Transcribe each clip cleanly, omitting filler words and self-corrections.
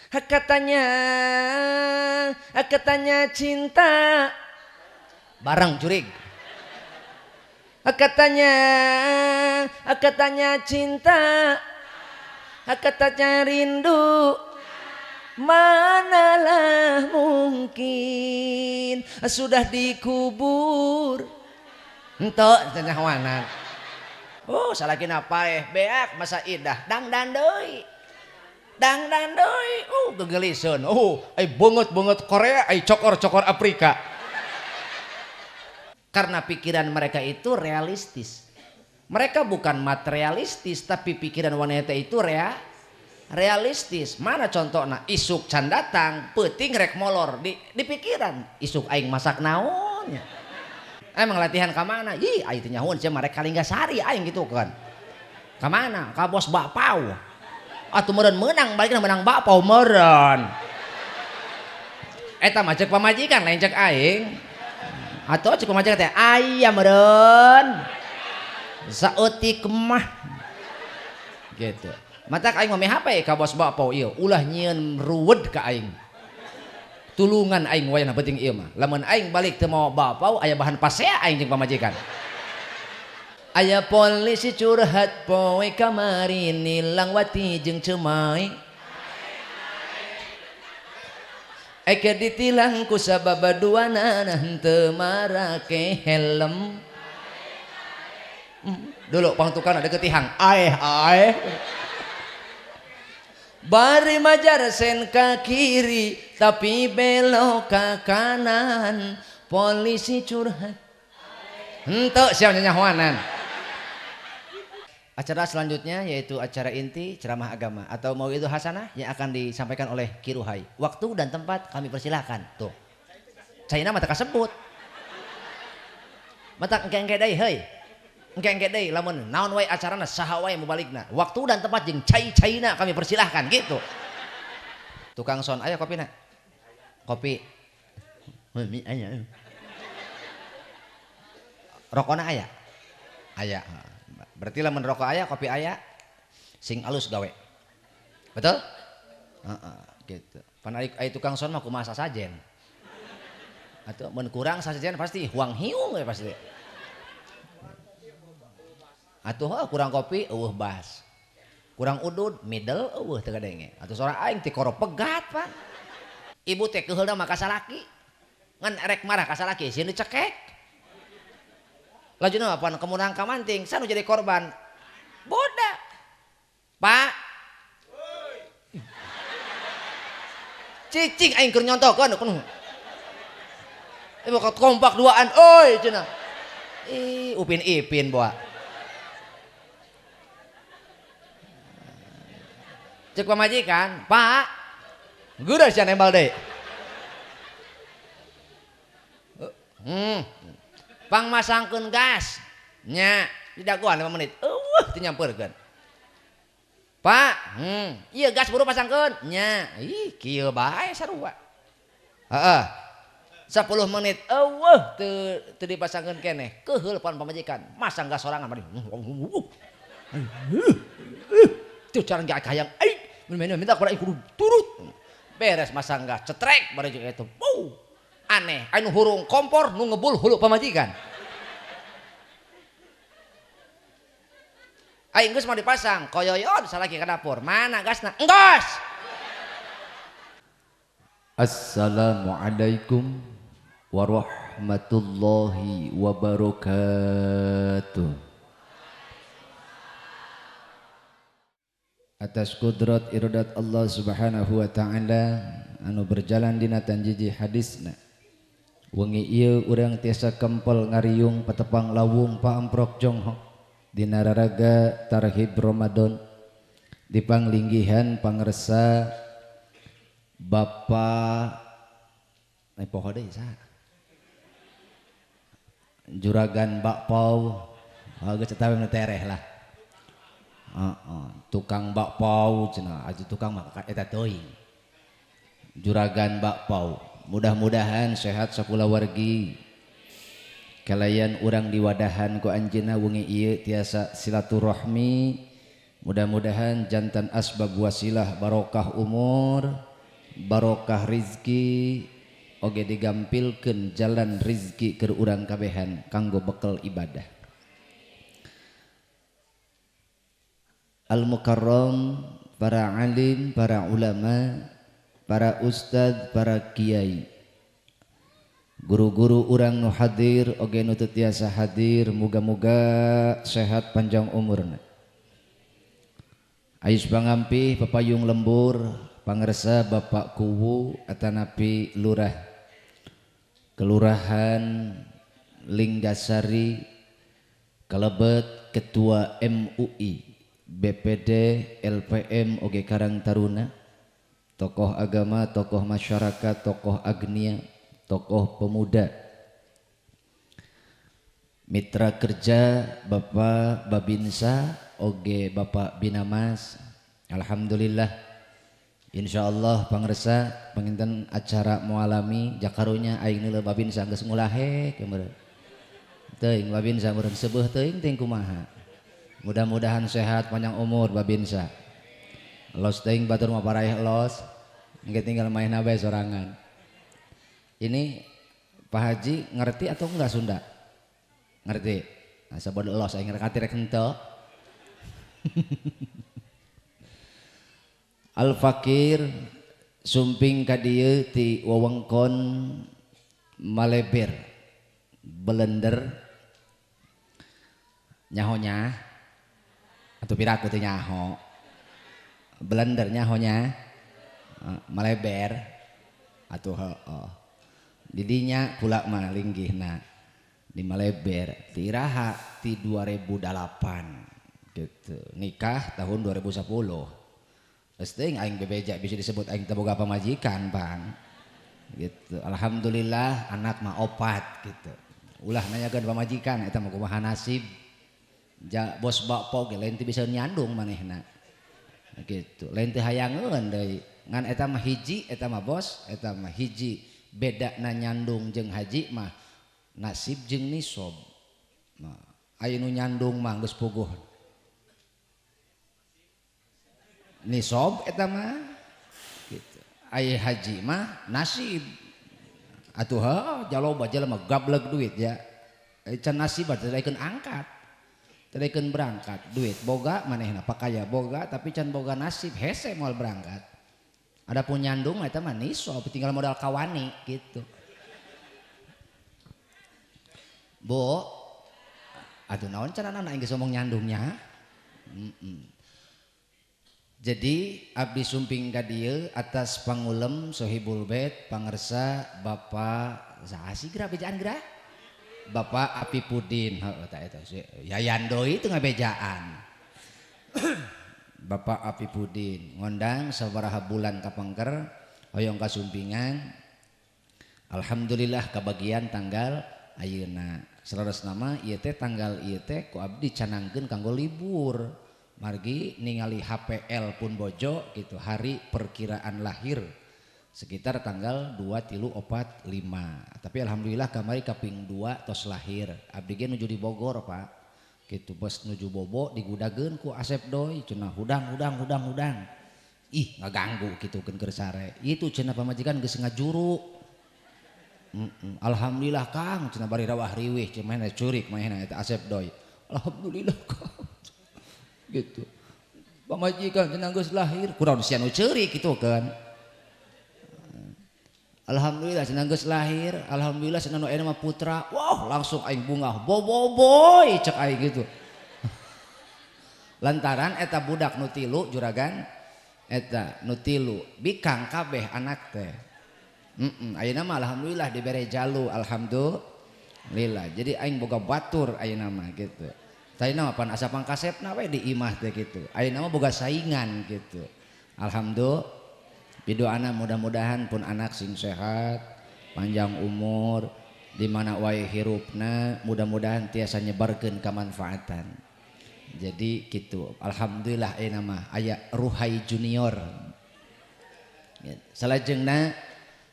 Katanya, katanya cinta barang jurig. Katanya, katanya cinta, katanya rindu, manalah mungkin sudah dikubur. Entok tenyawanan. Oh, salakin apa beak masa idah dangdan deui. Dangdan deui. Gegeliseun. Beungeut-beungeut Korea, cokor-cokor Afrika. Karena pikiran mereka itu realistis. Mereka bukan materialistis, tapi pikiran wanita itu realistis. Mana contohnya? Isuk can datang, peuting rek molor di pikiran. Isuk aing masak naonnya. Emang latihan ka mana? Ih, aing teh nyahoan cenah rek Kalinggasari aing gitu kan. Ka mana? Ka bos bakpao. Atuh meureun meunang balikna menang bakpao meureun. Eta mah ceuk pamajikan lain ceuk aing. Atuh ceuk pamajikan teh aya meureun. Saeutik mah. Gitu. Mata aing mah HP ka bos bakpao ieu ulah nyieun ruwed ka aing. Tulungan aing wayahna penting ieu mah. Lamun aing balik teu mau bakpao aya bahan pasea aing jeung pamajikan. Aya polisi curhat poe kamari nilang wati jeung cemai. Eke ditilang ku sababaduana henteu marake helm. Dulu pangtukana deket tihang. Aeh. Bari majar sen ka kiri tapi belok ka kanan. Polisi curhat. Henteu sia nyanyahoanan. Acara selanjutnya yaitu acara inti ceramah agama atau mauidul hasanah yang akan disampaikan oleh Kiruhai. Waktu dan tempat kami persilahkan. Tuh. Caina mata kasebut. Mata engke-engke deui heuy. Engke-engke deui lamun naon wae acarana saha wae mubaligna. Waktu dan tempat jeung cai-caina kami persilahkan gitu. Tukang son aya kopina? Kopi. Mi aya. Rokona aya? Aya. Berarti lamun rokok aya, kopi aya, sing alus gawe. Betul? Gitu. Pan aya tukang son mah kumaha sasajen. Atuh mun kurang sasajen pasti huang hiung we pasti. Atuh kurang kopi eueuh bas. Kurang udud middle eueuh teu gadenge. Atuh sora aing ti koro pegat, Pak. Ibu teh keheulna mah ka salaki. Ngan erek marah ka salaki sieun dicekek. Lajuna pan kemunang kamanting sanu jadi korban boda Pak cicing aing keur nyontokeun kunaon ieu kompak duaan euy cenah upin ipin boa cek pamajikan Pak geureus sia nembal deui pang masangkeun gas nya di dagoan 5 menit teu nyampeurkeun Pak ieu gas buru pasangkeun nya ih kieu bae sarua heeh 10 menit teu dipasangkeun keneh keheul pan pamajikan masang gas sorangan mari teu cara ge hayang minta kudu kudu turut beres masang gas cetrek bari jeung eta aneh anu hurung kompor nu ngebul hulu pamajikan aing geus mau dipasang koyoyon salaki ka dapur mana gasna enggus Assalamualaikum warahmatullahi wabarakatuh. Atas kudrat iradat Allah subhanahu wa ta'ala anu berjalan dina tanjiji hadisna wengi ieu urang tiasa kempel ngariung patepang lawung paamprok jonghok dina raraga tarhib Ramadan di panglinggihan pangresa Bapa poho deui saha juragan bakpao geus eta we tereh lah tukang bakpao cenah atuh tukang mah eta teuing juragan bakpao mudah-mudahan sehat sakulawargi kalayan urang diwadahan ku anjeunna wengi ieu tiasa silaturahmi mudah-mudahan jantan asbab wasilah barokah umur barokah rizki oge digampilkeun jalan rizki keur urang kabehan kanggo bekal ibadah. Al mukarram, para alim, para ulama, para ustad, para kiai, guru-guru urang nu hadir oge nu teu tiasa hadir, muga-muga sehat panjang umurna. Ais pangampi papayung lembur pangarsa Bapak Kuwu atanapi lurah Kelurahan Linggasari kalebet Ketua MUI BPD LPM oge Karang Taruna, tokoh agama, tokoh masyarakat, tokoh agnia, tokoh pemuda, mitra kerja Bapak Babinsa oge Bapak Binamas. Alhamdulillah insyaallah pangresa panginten acara mualami jakarunya aing neuleuh Babinsa geus ngulahe kemeureun teuing Babinsa meureun seubeuh teuing ting kumaha. Mudah-mudahan sehat panjang umur Babinsa. Los teuing batur mah paraeh los engke tinggal main bae sorangan. Ini Pak Haji ngerti atau enggak Sunda? Ngerti? Nah sabon los aing ngerti rek henteu. Al Fakir sumping ka dieu ti wewengkon Maleber Belender nyahonya atau piraku teh nyaho Belender nyahonya Maleber atuh heuh didinya pula mah linggihna di Maleber ti iraha ti 2008 gitu. Nikah tahun 2010. Geus teuing aing bebeja bisa disebut aing teu boga pamajikan, Bang. Gitu. Alhamdulillah anak mah 4 gitu. Ulah nanyakeun pamajikan eta mah kumaha nasib. Bos bakpo ge lain teu bisa nyandung manehna. Gitu. Lain teu hayangeun deui. Ngan eta mah hiji, eta mah bos, eta mah hiji. Bedana nyandung jeung haji mah nasib jeung nisab. Nah, aya nu nyandung mah geus puguh. Nisab eta mah gitu. Aya haji mah nasib atuh jaloba jelema gableg duit ya can nasib teh daekeun angkat teh daekeun berangkat duit boga manehna pakaya boga tapi can boga nasib hese moal berangkat. Adapun nyandung eta mah nisab tinggal modal kawani gitu. Bo atuh naon cenana aing geus ngomong nyandungnya. Jadi abdi sumping ka dieu atas pangulem Sohibul Bait pangarsa Bapak saha sih geura bejaan geura? Bapak Apipudin. Heuh eta Yayan doi teu ngabejaan. Bapak Apipudin ngondang sabaraha bulan kapangker hoyong kasumpingan. Alhamdulillah kabagian tanggal ayeuna. Salerosna mah ieu teh tanggal ieu teh ku abdi canangkeun kanggo libur. Margi ningali HPL pun bojo gitu hari perkiraan lahir sekitar tanggal 2, 3, 4, 5 tapi alhamdulillah kamari kaping 2 tos lahir abdi ge nuju di Bogor Pak gitu bos nuju bobo digudageun ku Asep doi cenah hudang ih ngaganggu gitu keun keur sare itu cenah pamajikan geus ngajuru alhamdulillah Kang cenah bari rawah riwih cenah curik mahena eta Asep doi alhamdulillah Kang gitu pamajikan cenah geus lahir kunaon sia nu ceurik kitu kan alhamdulillah cenah geus lahir alhamdulillah cenah nu aya mah putra wah langsung aing bungah boboiboy cek aing gitu lantaran eta budak nu tilu juragan eta nu tilu bikang kabeh anak teh ayeuna mah alhamdulillah dibere jalu alhamdulillah jadi aing boga batur ayeuna mah gitu. Ayeuna mah pan asa pangkasepna we di imah teh kitu. Ayeuna mah boga saingan gitu. Alhamdulillah pidoana mudah-mudahan pun anak sing sehat, panjang umur, di mana wae hirupna mudah-mudahan tiasa nyebarkeun kamanfaatan. Jadi gitu. Alhamdulillah ayeuna mah aya Ruhai Junior. Salajengna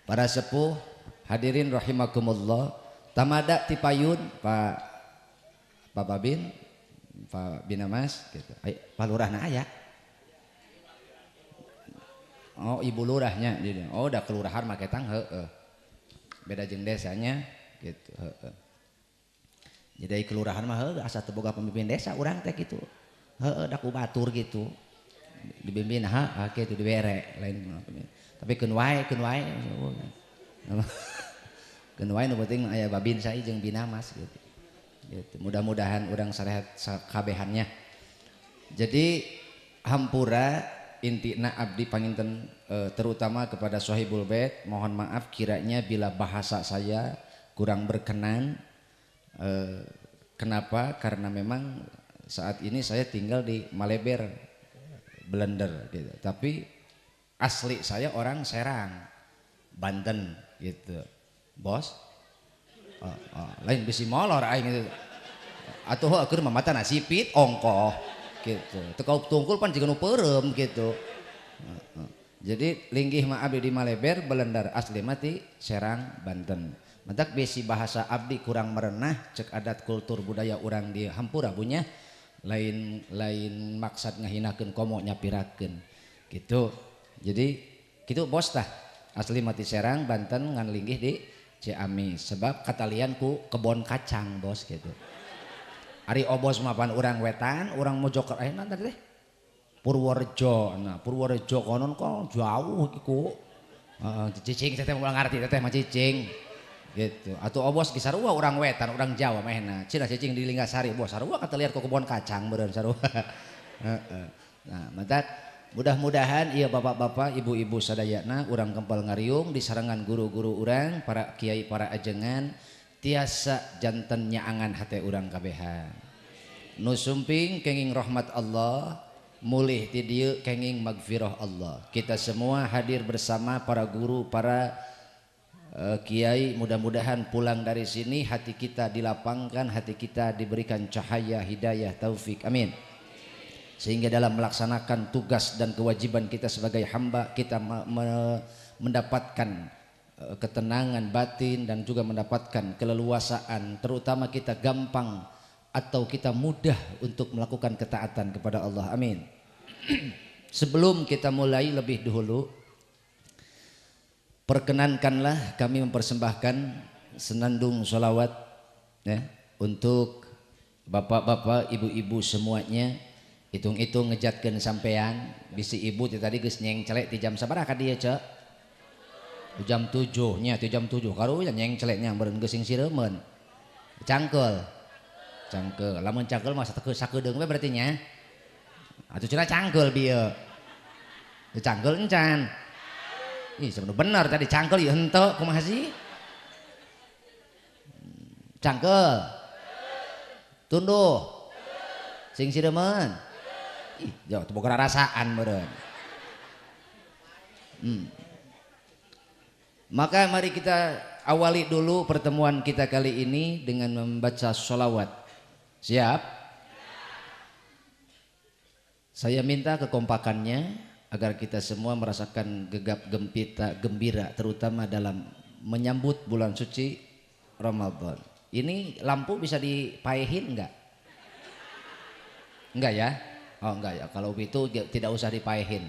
para sepuh hadirin rahimakumullah tamada ti payun Pak Babin Pak Binamas gitu. Pak Lurahna aya. Oh ibu lurahnya oh udah kelurahan make tang heueuh beda jeung desanya gitu heueuh jadi kelurahan mah heueuh asa teu boga pemimpin desa urang teh kitu heueuh da ku batur gitu dibimbing kitu dibere lain tapi keun wae keun wae nu penting aya babin sai jeung binamas gitu gitu mudah-mudahan urang sarehat sakabehannya jadi hampura intina abdi panginten terutama kepada Sohibul Bait mohon maaf kiranya bila bahasa saya kurang berkenan kenapa karena memang saat ini saya tinggal di Maleber Blender gitu tapi asli saya orang Serang Banten gitu bos lain bisi molor aing gitu atuh keur mamata nasipit ongkoh gitu tekau tungkul pan jiga nu peureum gitu jadi linggih mah abdi di Maleber Belendar asli mati Serang Banten matak bisi bahasa abdi kurang merenah cek adat kultur budaya urang di Hampura punya lain maksud ngahinakeun komo nyapirakeun gitu jadi gitu bos tah asli mati Serang Banten ngan linggih di Ciamis sebab katalian ku kebon kacang bos gitu Ari obos mapan urang wetan, urang Mojokerto nanti teh Purworejo. Nah, Purworejo konon kok jauh iku. Cicing teh ulah ngarti teh mah cicing. Gitu. Atuh obos di sarua urang wetan, urang Jawa mehna. Cina cicing di Linggasari, bos sarua kataliar ku kebon kacang beureun sarua. Nah, mantap mudah-mudahan ieu bapak-bapak, ibu-ibu sadayana urang kempel ngariung di sarangan guru-guru urang, para kiai, para ajengan tiasa janten nyaangan hate urang kabehan nu sumping kenging rahmat Allah mulih ti dieu kenging magfirah Allah kita semua hadir bersama para guru para kiai mudah-mudahan pulang dari sini hati kita dilapangkan hati kita diberikan cahaya hidayah taufik amin sehingga dalam melaksanakan tugas dan kewajiban kita sebagai hamba kita mendapatkan ketenangan batin dan juga mendapatkan keleluasaan terutama kita gampang atau kita mudah untuk melakukan ketaatan kepada Allah amin sebelum kita mulai lebih dahulu perkenankanlah kami mempersembahkan senandung sholawat ya, untuk bapak-bapak ibu-ibu semuanya hitung-hitung ngejatkeun sampean bisi ibu tadi geus nyeng celek ti jam sabaraha ka dieu cek jam 7 nya ti jam 7 karunya nyeng celeknya beureun geus sing sireumeun cangkeul lamun cangkeul mah sakedeung we berarti nya atuh cenah cangkeul bieu cangkeul encan ih sebenarnya bener tadi cangkeul ieu henteu kumaha sih cangkeul tunduh sing sireumeun ih jauh teu boga rasaan beureun maka mari kita awali dulu pertemuan kita kali ini dengan membaca sholawat. Siap? Saya minta kekompakannya agar kita semua merasakan gegap gembira terutama dalam menyambut bulan suci Ramadan. Ini lampu bisa dipaehin enggak? Enggak ya? Oh enggak ya, kalau itu tidak usah dipaehin.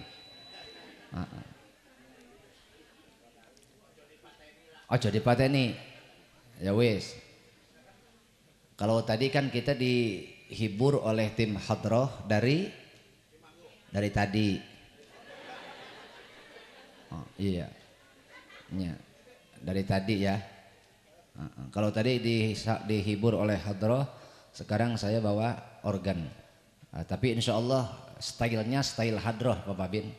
Ojo dipateni ya wis kalau tadi kan kita dihibur oleh tim hadroh dari tadi oh, iya ya, dari tadi ya kalau tadi dihibur oleh hadroh sekarang saya bawa organ tapi insya Allah stylenya style hadroh Bapak Bin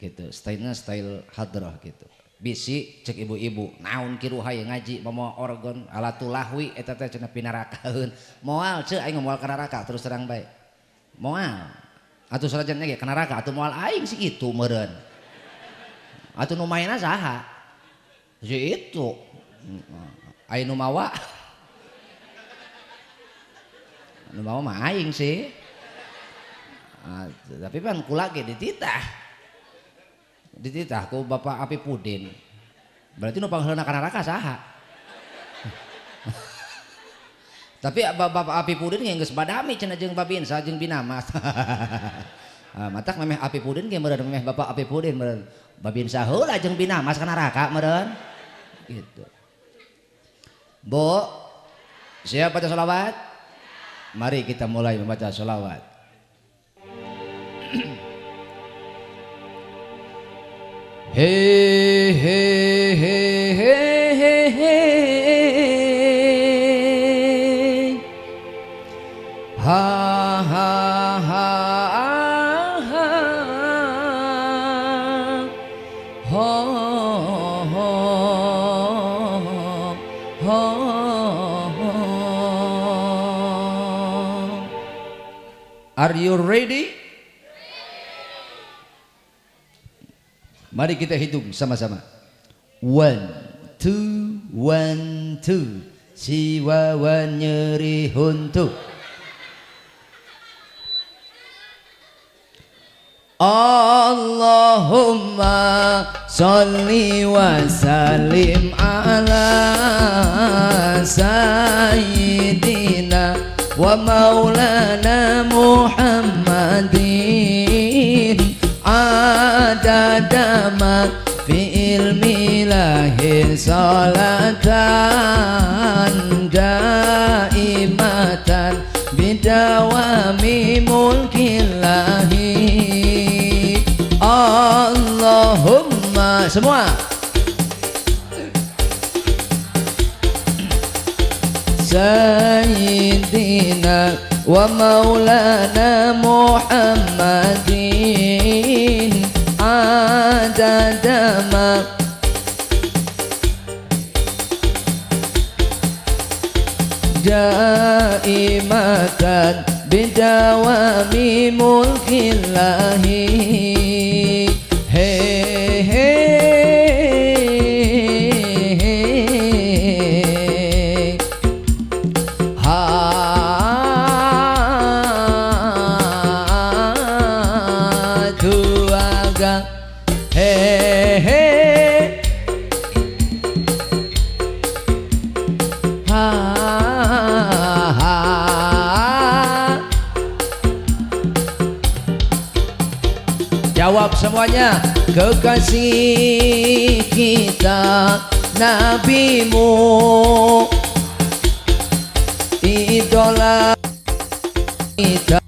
gitu stylenya style hadroh gitu bisi cek ibu-ibu naon kiru hayang ngaji moal organ alatul lahwi eta teh cenah pinarakaeun moal ceu aing moal ka neraka terus terang bae moal atuh sarajan ge ka neraka atuh moal aing si itu meureun atuh nu maena saha si itu aing nu mawa mah aing sih tapi pan kula ge dititah ku Bapak Api Pudin berarti nu pangheulna ka neraka saha tapi Bapak Api Pudin geus badami cenah jeung Babin sa jeung Binamas Matak memeh api pudin ge meureun memeh bapak api pudin meureun. Babin saheula jeung bina masuk neraka meureun. Gitu. Bu, siap baca sholawat? Mari kita mulai membaca sholawat. He he he he he he ha ha ha ha ho ho ho ho. Are you ready? Mari kita hitung sama-sama. 1 2 1 2. Si wawan nyeri huntu. Allahumma sholli wa sallim ala sayyidina wa maulana Muhammadin adada ma fi ilmi lahir salatan daimatan bidawami mulkillahi. Allahumma semua sayyidina wa maulana Muhammadin adada ma daimatan bidawami mulkillahi. He he ha tuaga he he ha ha. Jawab semuanya. Kekasih kita nabimu, idola kita,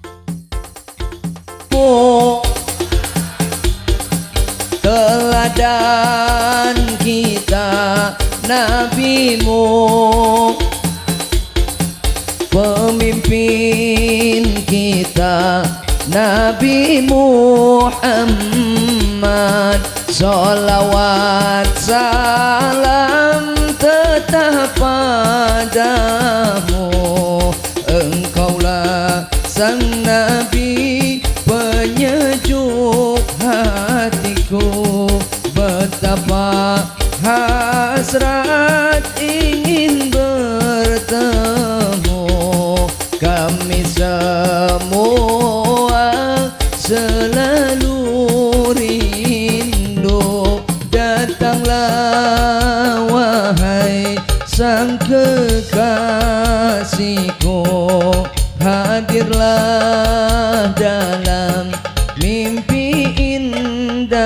teladan kita nabimu, pemimpin kita Nabi Muhammad. Sholawat salam tetap padamu, engkaulah sang Nabi penyejuk hatiku. Betapa hasrat ingin bertemu kami semua, selalu rindu. Datanglah wahai sang kekasihku, hadirlah dalam mimpi indahku.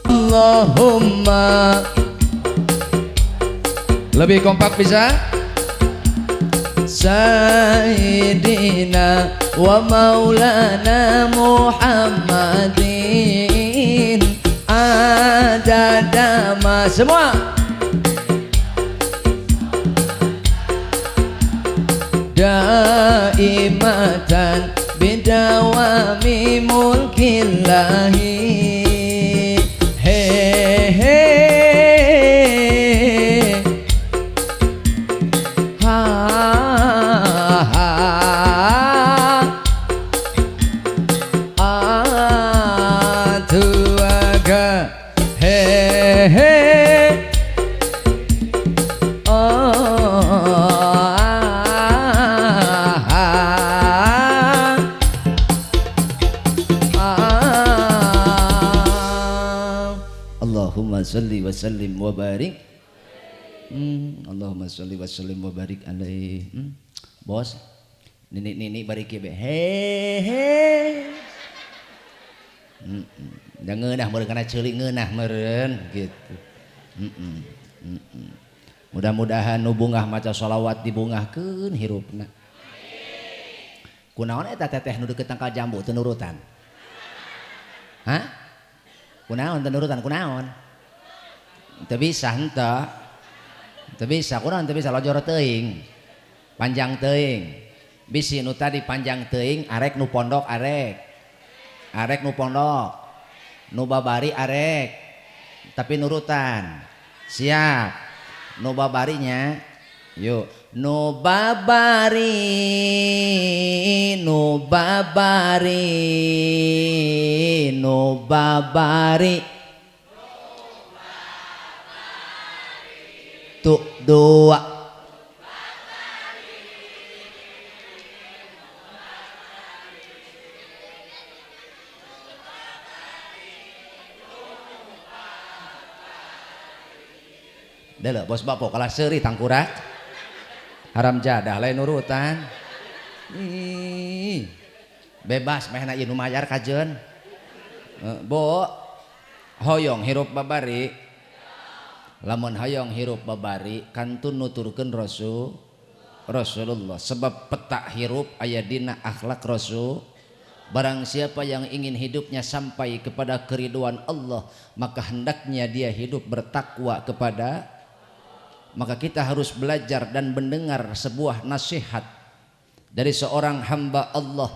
Allahumma, lebih kompak bisa? Sayyidina wa maulana Muhammadin adada ma semua daimatan bidawami mulkillahi. He he Allahumma salli wa sallim wa barik. Allahumma salli wa sallim wa barik alaihi. Bos, Nini bari kieu he he. Da ngeunah meureun kana ceulik ngeunah meureun gitu. Mudah-mudahan nu bungah maca sholawat dibungahkeun hirupna. Kunaon eta teteh nu deukeut ka jambu teu nurutan? Hah? Kunaon teu nurutan kunaon? Teu bisa henteu. Teu bisa kunaon teu bisa lojor teuing. Panjang teuing. Bisi nu tadi panjang teuing arek nu pondok arek. Arek nu pondok. Nu babari arek. Tapi nurutan. Siap. Nu babarinya yuk nu babari tuh dua Dele bos bapo kalah seuri tangkurak haram jadah lain urutan bebas mehna ieu nu mayar kajeun bo hoyong hirup babari lamun hoyong hirup babari kantun nuturkeun Rasulullah sebab peta hirup aya dina akhlak Rasul. Barang siapa yang ingin hidupnya sampai kepada keriduan Allah maka hendaknya dia hidup bertakwa kepada. Maka kita harus belajar dan mendengar sebuah nasihat dari seorang hamba Allah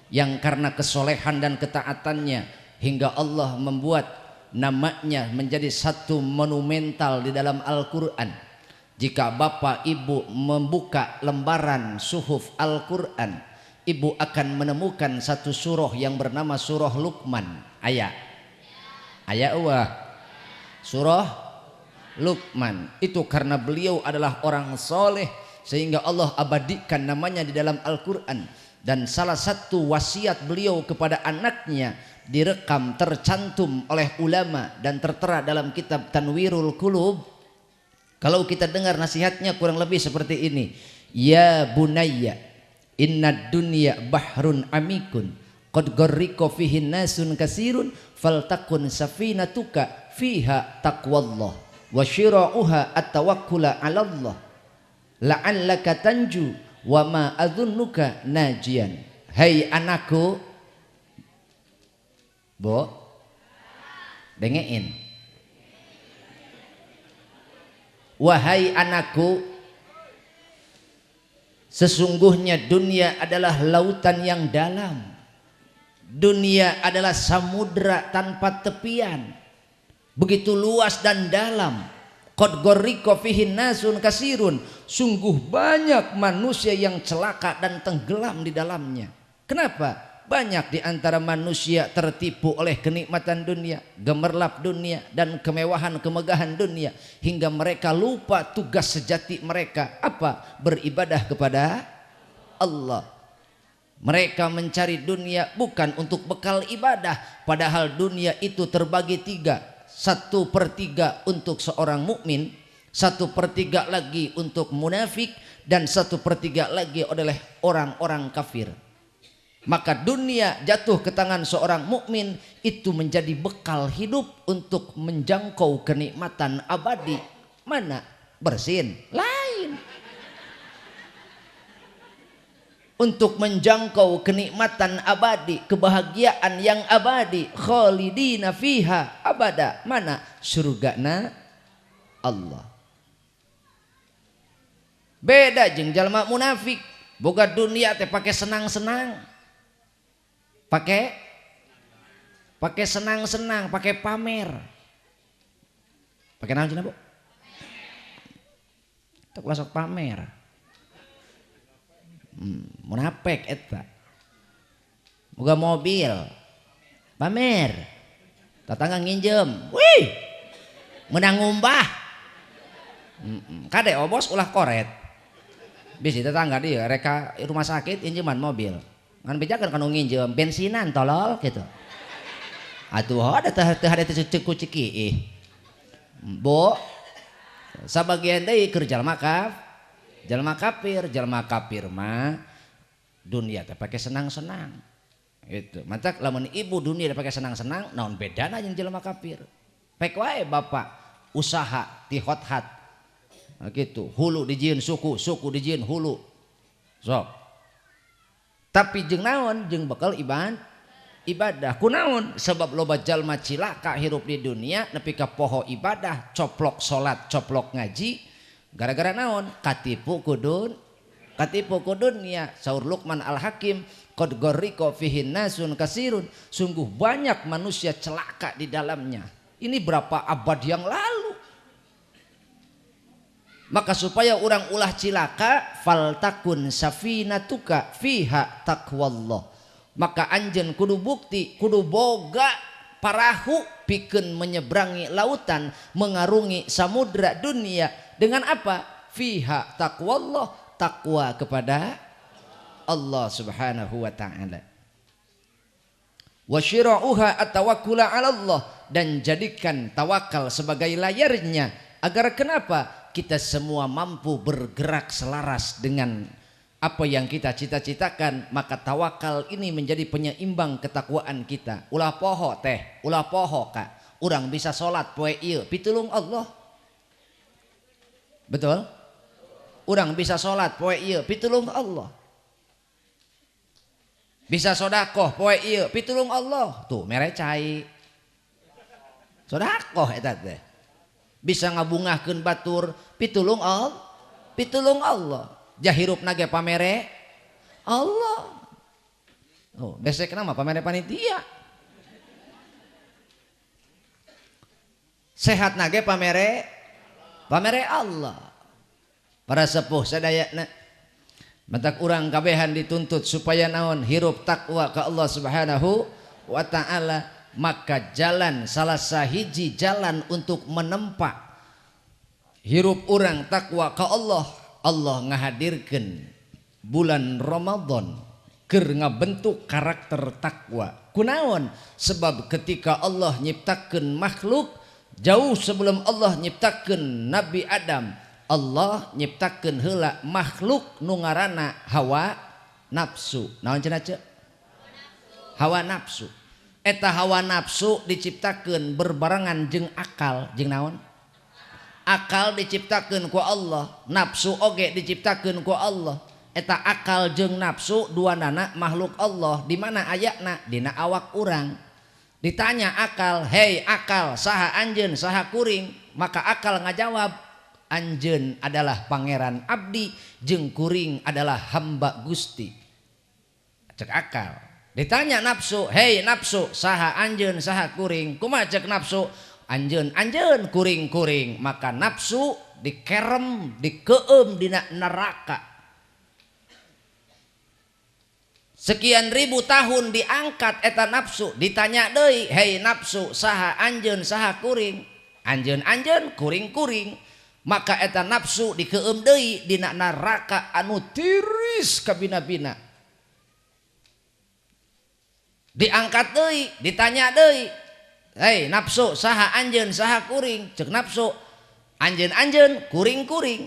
yang karena kesolehan dan ketaatannya hingga Allah membuat namanya menjadi satu monumental di dalam Al-Quran. Jika bapak ibu membuka lembaran suhuf Al-Quran, ibu akan menemukan satu surah yang bernama surah Luqman. Ayat surah Luqman itu karena beliau adalah orang soleh sehingga Allah abadikan namanya di dalam Al-Quran. Dan salah satu wasiat beliau kepada anaknya direkam tercantum oleh ulama dan tertera dalam kitab Tanwirul Qulub. Kalau kita dengar nasihatnya kurang lebih seperti ini, ya bunayya innad dunya bahrun amikun qad gharriqa fihi nasun kasirun faltakun safinatuka fiha taqwallah wa syira'uha at-tawakkula 'ala Allah la'allaka tanju wa ma adhunnuka najian. Hai anakku, bo dengein, wahai anakku, sesungguhnya dunia adalah lautan yang dalam, dunia adalah samudra tanpa tepian, begitu luas dan dalam. Qad gharriqa fihi nasun kasirun, sungguh banyak manusia yang celaka dan tenggelam di dalamnya. Kenapa? Banyak di antara manusia tertipu oleh kenikmatan dunia, gemerlap dunia dan kemewahan kemegahan dunia hingga mereka lupa tugas sejati mereka apa? Beribadah kepada Allah. Mereka mencari dunia bukan untuk bekal ibadah, padahal dunia itu terbagi tiga. 1/3 untuk seorang mukmin, 1/3 lagi untuk munafik, dan 1/3 lagi adalah orang-orang kafir. Maka dunia jatuh ke tangan seorang mukmin itu menjadi bekal hidup untuk menjangkau kenikmatan abadi. Mana? Bersin? Lain. Untuk menjangkau kenikmatan abadi, kebahagiaan yang abadi, khalidina fiha abada. Mana? Surgana Allah. Beda jeung jalma munafik, boga dunia teh pakai senang-senang, pakai senang-senang, pakai pamer, pakai naon cenah Bu? Tak masuk pamer. Munafik eta boga mobil pamer, tetangga nginjem, wih menang ngumbah, kade obos ulah koret bisi tetangga dia reka rumah sakit injeman mobil ngan bejakan kanu nginjem bensinan tolol gitu atuh ada teh ada ceku ceki bo sabagian deui keur jalma kafir mah dunia teh pakai senang-senang itu matak lamun ibu dunia pakai senang-senang naon bedana jeung jelema kafir pek wae bapak usaha ti hot-hat nah, gitu hulu dijieun suku dijieun hulu sok tapi jeung naon jeung bakal ibadah kunaon sebab loba jalma cilaka hirup di dunia nepi ka poho ibadah coplok salat coplok ngaji gara-gara naon katipu dunia saur Luqman Al-Hakim qad gharriqa fihi nasun kasirun sungguh banyak manusia celaka di dalamnya ini berapa abad yang lalu maka supaya orang ulah cilaka faltakun safinatuka fiha taqwallah maka anjeun kudu bukti kudu boga parahu pikeun menyeberangi lautan mengarungi samudra dunia dengan apa fiha taqwallah takwa kepada Allah Subhanahu wa taala wa syira'uha at-tawakkul 'ala Allah dan jadikan tawakal sebagai layarnya agar kenapa kita semua mampu bergerak selaras dengan apa yang kita cita-citakan maka tawakal ini menjadi penyeimbang ketakwaan kita ulah poho kak urang bisa sholat poe ieu pitulung Allah betul urang bisa sholat poe ieu pitulung Allah bisa sodakoh poe ieu pitulung Allah tuh mere cai sodakoh eta teh bisa ngabungahkeun batur pitulung Allah jahirup nage pamere Allah oh besek nama pamere panitia sehat nage pamere Allah para sepuh sadayana matak urang kabehan dituntut supaya naon hirup takwa ke Allah Subhanahu wa taala maka jalan salah sahiji jalan untuk menempa hirup urang takwa ke Allah ngahadirkeun bulan Ramadan keur ngabentuk karakter takwa kunaon sebab ketika Allah nyiptakeun makhluk jauh sebelum Allah nyiptakeun Nabi Adam Allah nyiptakeun heula makhluk nu ngaranna hawa nafsu naon cenah ce hawa nafsu eta hawa nafsu diciptakeun berbarengan jeung akal jeung naon akal diciptakeun ku Allah nafsu oge diciptakeun ku Allah eta akal jeung nafsu duanana makhluk Allah di mana ayatna dina awak urang ditanya akal hei akal saha anjeun saha kuring maka akal ngajawab anjeun adalah pangeran abdi jeung kuring adalah hamba Gusti cek akal ditanya nafsu hei nafsu saha anjeun saha kuring kumaha cek nafsu anjeun kuring maka nafsu dikerem dikeum dina neraka sekian ribu tahun diangkat eta nafsu ditanya deui hei nafsu saha anjeun saha kuring anjeun kuring maka eta nafsu dikeum deui dina neraka anu tiris kabina-bina diangkat deui ditanya deui hei nafsu saha anjeun saha kuring cek nafsu anjeun kuring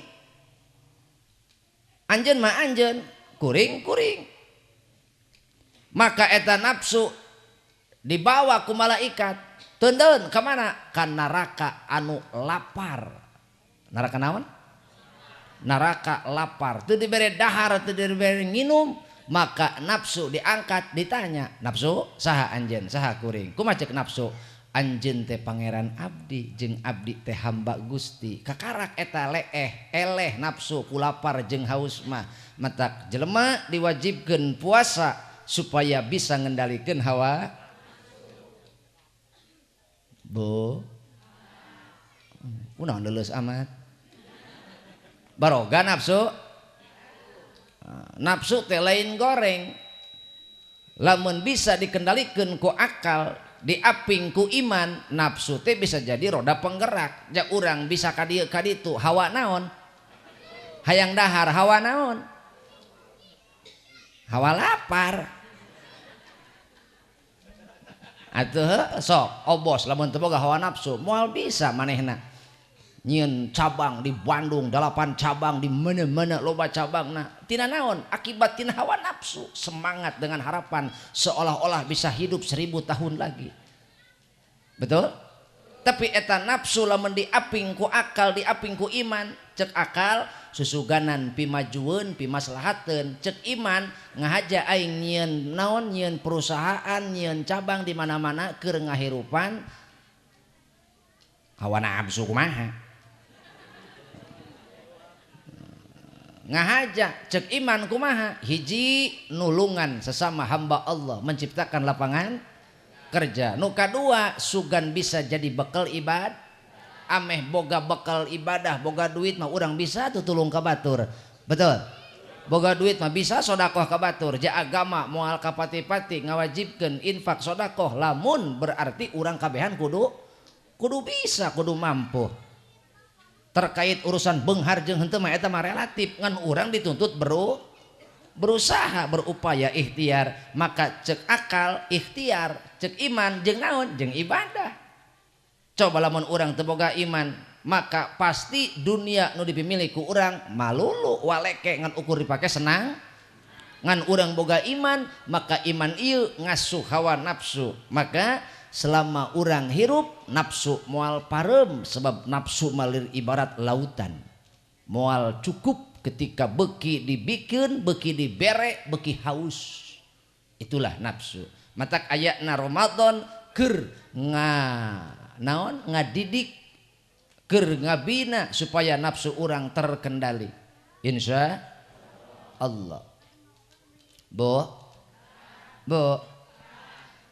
anjeun mah anjeun kuring maka eta nafsu dibawa ku malaikat teundeun ka mana ka neraka anu lapar neraka naon neraka lapar teu dibere dahar teu dibere nginum maka nafsu diangkat ditanya nafsu saha anjeun saha kuring kumaha cek nafsu anjeun teh pangeran abdi jeung abdi teh hamba Gusti kakarak eta eleh nafsu ku lapar jeung haus mah matak jelema diwajibkeun puasa supaya bisa ngendalikeun hawa bu unaon leuleus amat baroga nafsu teh lain goreng lamun bisa dikendalikeun ku akal diaping ku iman nafsu teh bisa jadi roda penggerak jak urang bisa ka dieu ka ditu hawa naon hayang dahar hawa naon hawa lapar atuh sok obos lamun teu boga hawa nafsu moal bisa manehna nyieun cabang di Bandung 8 cabang di mana-mana loba cabang. Nah tina naon akibat tina hawa nafsu, semangat dengan harapan seolah-olah bisa hidup 1000 tahun lagi. Betul? Tapi eta nafsu lamun diaping ku akal, diaping ku iman, cek akal susuganan pimajueun pimaslahateun, cek iman ngahaja aing nyieun naon, nyieun perusahaan, nyieun cabang di mana-mana keur ngahirupan hawa nafsu kumaha. Ngahaja cek iman kumaha, hiji nulungan sesama hamba Allah menciptakan lapangan kerja, nu kadua sugan bisa jadi bekal ibad, ameh boga bekal ibadah boga duit mah urang bisa tutulung ka batur. Betul? Boga duit mah bisa sodakoh ka batur. Ja agama moal ka pati-pati ngawajibkeun infak sodakoh, lamun berarti urang kabehan kudu bisa, kudu mampu. Terkait urusan beunghar jeung henteu mah eta mah relatif, ngan urang dituntut berusaha, berupaya, ikhtiar. Maka cek akal ikhtiar, cek iman jeung naon, jeung ibadah. Coba lamun urang teu boga iman, maka pasti dunia nu dipimilih ku urang malulu waleke ngan ukur dipake senang. Ngan urang boga iman, maka iman ieu ngasuh hawa nafsu. Maka selama urang hirup nafsu moal parem, sebab nafsu malir ibarat lautan moal cukup ketika beki dibikin, beki dibere, beki haus. Itulah nafsu. Matak ayatna Ramadan keur naon ngadidik, keur ngabina supaya nafsu urang terkendali. Insya Allah. Bo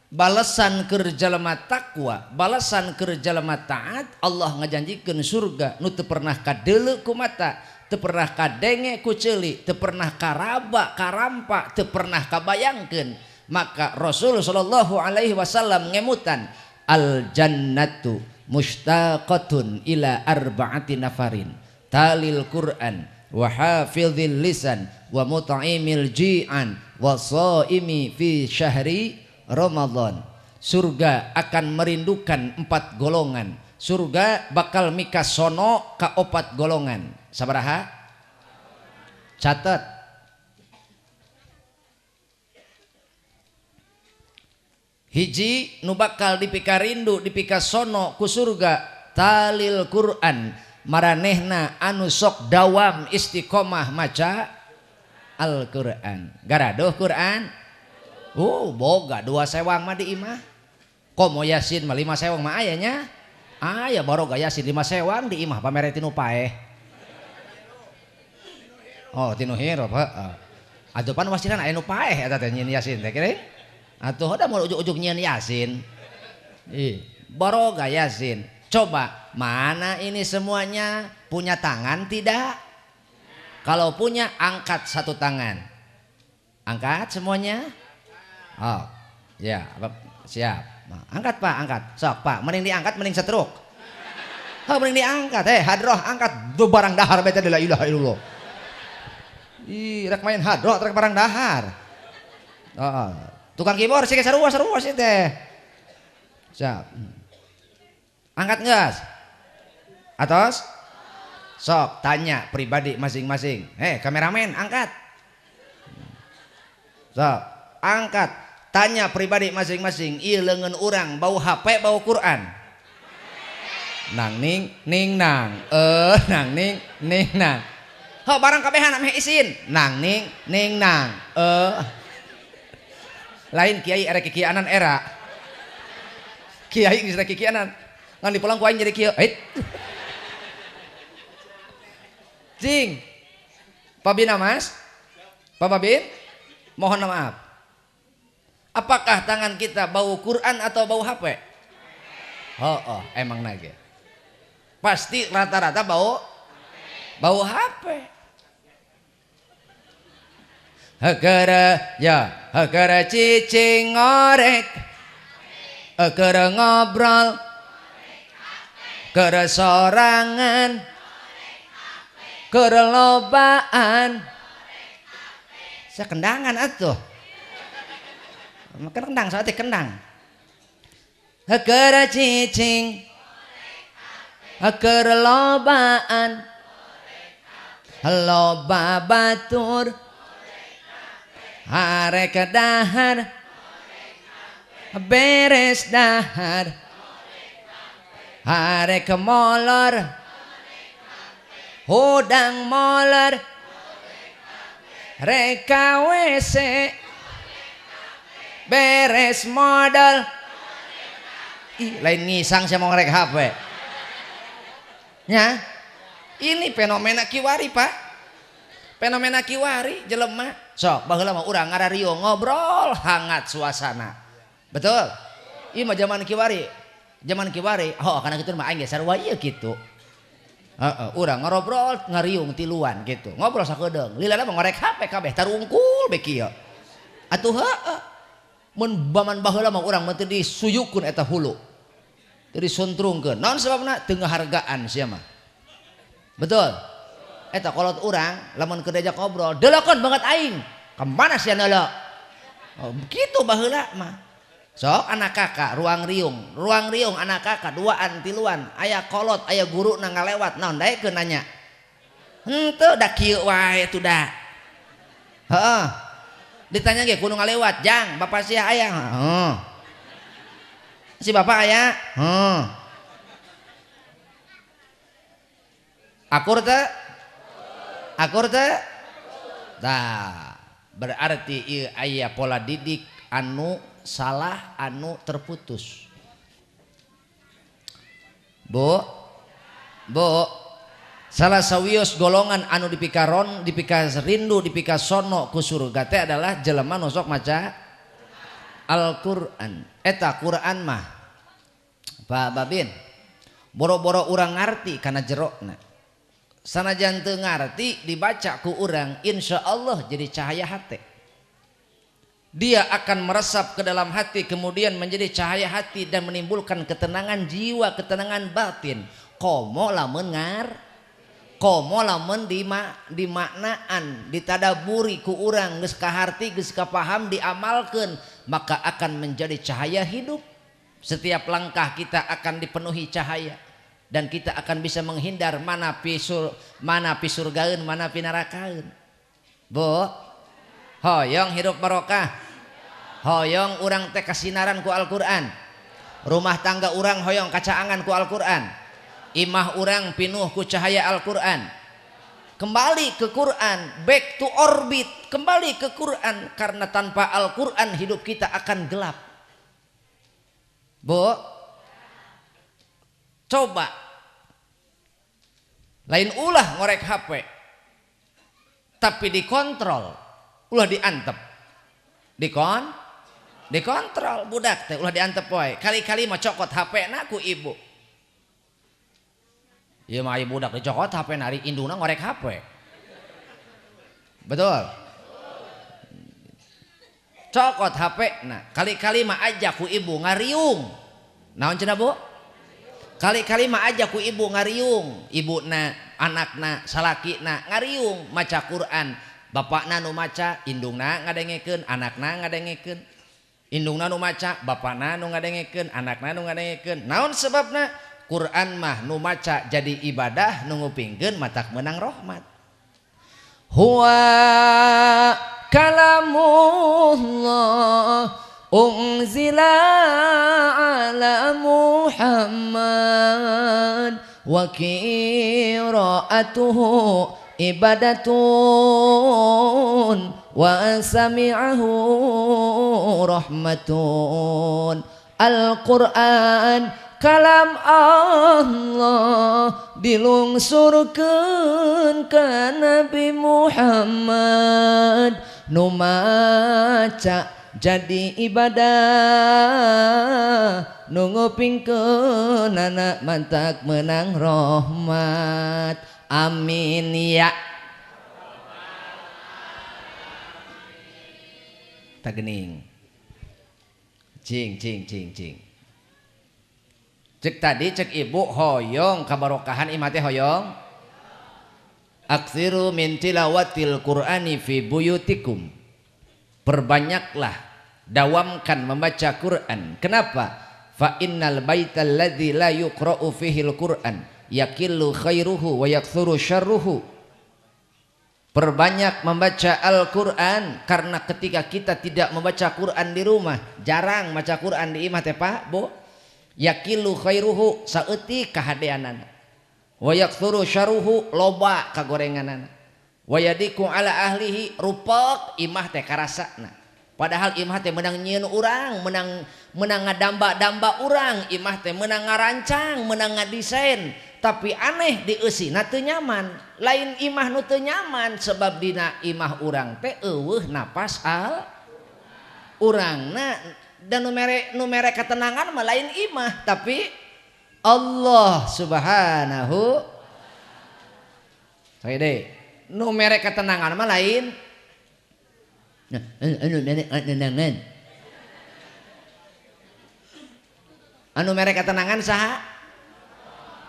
balasan keur jalema takwa, balasan keur jalema taat, Allah ngajanjikeun surga nu teu pernah kadeuleu ku mata, teu pernah kadenge ku ceuli, teu pernah karaba karampa, teu pernah kabayangkeun. Maka Rasul sallallahu alaihi wasallam ngemutan, al jannatu mushtaqatun ila arba'ati nafarin talil Qur'an wa hafizil lisan wa mut'imil ji'an wa shaimi fi syahri Ramadan. Surga akan merindukan 4 golongan. Surga bakal mika sono ka 4 golongan. Sabaraha? Catat. Hiji nu bakal dipika rindu, dipika sono ku surga talil Quran, maranehna anu sok dawam istiqomah maca Al-Quran. Garaduh Quran. Boga 2 sewang mah di imah. Komo Yasin mah 5 sewang mah ayanya. Aya baroga Yasin 5 sewang di imah pamere tinu paeh. Oh tinu hirop heeh. Atuh pan wasiran aya nu paeh eta teh nyieun Yasin teh kira. Atuh da mau ujug-ujug nyieun Yasin. Baroga Yasin. Coba mana ini semuanya punya tangan tidak? Kalau punya angkat 1 tangan. Angkat semuanya. Oh, ya, siap. Nah, angkat Pak, angkat. Sok Pak, mending diangkat, mending setruk. Mending diangkat. Hadroh angkat. Do barang dahar baca la ilaha illallah. Rek main hadroh, rek barang dahar. Tukang keyboard sih sarua sih teh. Siap. Angkat gas. Atos. Sok tanya pribadi masing-masing. Kameramen angkat. Sok angkat. Tanya pribadi masing-masing, ieu leungeun urang bau HP bau Quran. Nang ning nang. Nang ning nang. Barang kabehan ameh isin. Nang ning nang. Lain kiai erek kikianan era. Kiai geus rek kikianan. Ngan dipulang ku aing jadi kieu. Cing. Pabina Mas? Pak Babin? Mohon maaf. Apakah tangan kita bau Quran atau bau HP? Emang nage. Pasti rata-rata bau HP. Hagara cicing ngorek. Hagara ngobrol. Hagara sorangan. Hagara lobaan. Saya kendangan atuh. Makan kendang saatnya kendang. Hagara cicing keur lobaan loba batur harek dahar beres dahar harek molor hudang molor reka WC beres modal. Ih, lain ngisang saya mau ngerek HP nya. Ini fenomena kiwari pak, fenomena kiwari jelema sok baheula mah urang ngarario ngobrol hangat suasana betul. Ieu mah zaman kiwari oh karena kitu mah aing ge sarua ieu kitu. Urang ngobrol ngariung tiluan gitu ngobrol sakedeung lilana mah ngorek HP kabeh tarungkul bek kieu atuh heueuh. Mun baman baheula mah urang mah teu disuyukeun eta hulu teu disuntrungkeun naon sababna teu ngahargaan sia mah betul. Eta kolot urang lamun keur diajak ngobrol delokon banget aing kemana sia neuleuh begitu baheula mah. Sok anak kakak ruang riung anak kakak duaan tiluan aya kolot aya guru na ngalewat naon daekeun nanya henteu da kieu wae tuh da heeh ditanya ge kudu ngalewat jang bapak sia aya heeh si bapak aya heeh akur teh tah berarti ieu aya pola didik anu salah anu terputus. Bu salah sawios golongan anu dipikaron dipika rindu dipika sono ku surga teh adalah jelema nu sok maca Al-Qur'an. Eta Qur'an mah Pak Babin boro-boro urang ngarti kana jerona sanajan teu ngarti dibaca ku urang insyaallah jadi cahaya hate. Dia akan meresap ke dalam hati kemudian menjadi cahaya hati dan menimbulkan ketenangan jiwa, ketenangan batin. Komo lamun dimaknaan, ditadaburi ku urang geus kaharti, geus kapaham, diamalkeun, maka akan menjadi cahaya hidup. Setiap langkah kita akan dipenuhi cahaya dan kita akan bisa menghindar mana pisurgaeun, mana pinarakaeun. Bu hoyong hidup barokah hoyong urang teh kasinaran ku Al-Qur'an rumah tangga urang hoyong kacaangan ku Al-Qur'an imah urang pinuh ku cahaya Al-Qur'an kembali ke Qur'an back to orbit kembali ke Qur'an karena tanpa Al-Qur'an hidup kita akan gelap. Bu coba lain ulah ngorek HP tapi dikontrol ulah diantep dikontrol budak teh ulah diantep poe kali-kali mah cokot HP na ku ibu ieu mah ibu budak dicokot HP na ari indungna ngorek HP betul cokot HP na kali-kali mah aja ku ibu ngariung naon cenah Bu kali-kali mah aja ku ibu ngariung ibuna anakna salakina ngariung maca Quran bapakna nu maca indungna ngadengekeun anakna ngadengekeun indungna nu maca bapakna nu ngadengekeun anakna nu ngadengekeun naon sebabna Quran mah nu maca jadi ibadah nu ngupingkeun matak menang rahmat. Huwa kalamullah unzila ala Muhammad wa qira'atuhu ibadatun wa sami'ahu rahmatun. Al-Quran kalam Allah dilungsurkeun ka Nabi Muhammad nu maca jadi ibadah nu ngupingkeunana mantak menang rahmat. Amin ya. Tagening. Cing. Cek tadi cek ibu hoyong kabarokahan imate hoyong. Aksiru min tilawatil Qur'ani fi buyutikum. Perbanyaklah, dawamkan membaca Quran. Kenapa? Fa innal baital ladzi la yuqra'u fihil Qur'an yakillu khairuhu wa yakthuru syarruhu. Perbanyak membaca Al-Quran, karena ketika kita tidak membaca Quran di rumah, jarang baca Quran di imah teh Pak Bu, yakillu khairuhu saeutik kahadeanana, wa yakthuru syarruhu loba kagorenganana, wa yadiku ala ahlihi rupek imah teh karasana. Padahal imah teh menang nyieun urang, menang ngadamba-damba urang, imah teh menang ngarancang, menang ngadesain, tapi aneh dieusina teu nyaman. Lain imah nu teu nyaman sebab dina imah urang teh eueuh napas al urangna, dan nu mere ketenangan mah lain imah, tapi Allah Subhanahu saya deh nu mere ketenangan mah lain. Nah, anu mere ketenangan saha?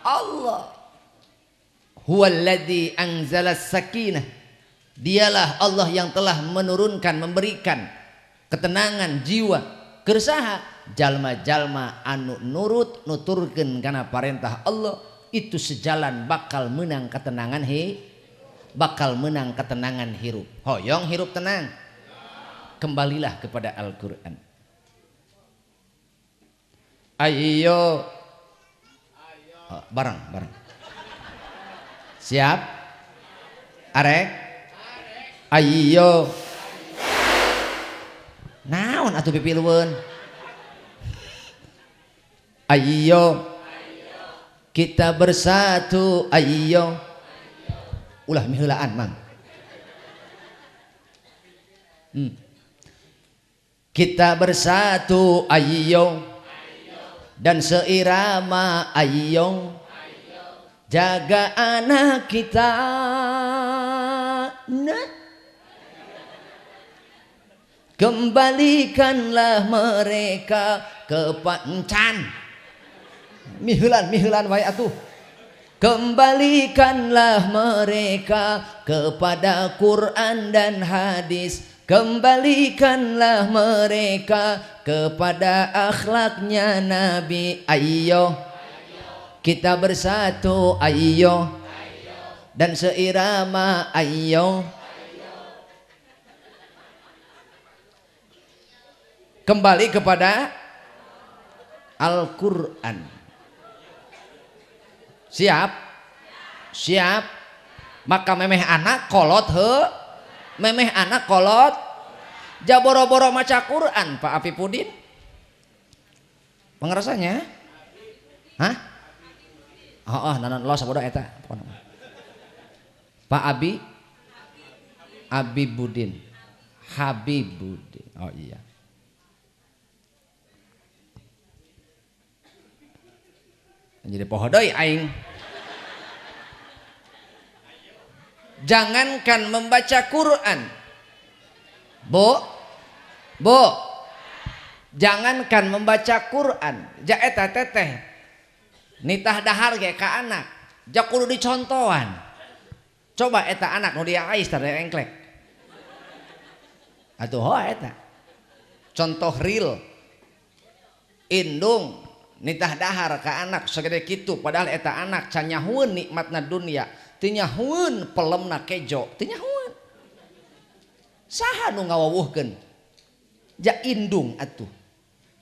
Allah. Huwallazi anzalas sakinah. Dialah Allah yang telah menurunkan, memberikan ketenangan jiwa kersaha jalma-jalma anu nurut nuturkeun kana parentah Allah, itu sejalan bakal menang ketenangan bakal menang ketenangan hirup. Hoyong hirup tenang. Kembalilah kepada Al-Quran. Ayo bareng siap arek ayo naon atuh pipilweun ayo kita bersatu ayo ulah miheulaan mang kita bersatu ayo dan seirama ayo jaga anak kita nah. Kembalikanlah mereka ke pancan miheulan wae atuh. Kembalikanlah mereka kepada Quran dan hadis. Kembalikanlah mereka kepada akhlaknya Nabi. Ayo kita bersatu ayo dan seirama ayo. Kembali kepada Al-Quran. Siap? Siap. Maka memeh anak kolot memeh anak kolot jaboro-boro maca Quran Pak Api Pudin. Pengerasanya? Hah? Nanon lo sabodo eta. Pak Abi Budin. Habib Budin. Oh iya. Jadi pohodoy aing. Jangankan membaca Quran, Bu, jangankan membaca Quran, ja eta teteh nitah dahar ge ka anak, ja kudu dicontohan. Coba eta anak nu dia ais tara engklek. Atuh hoa eta. Contoh real. Indung nitah dahar ka anak sagede kitu, padahal eta anak can nyahueun nikmatna dunia. Teu nyahueun pelemna kejo, teu nyahueun. Saha nu ngawawuhkeun? Ja indung atuh.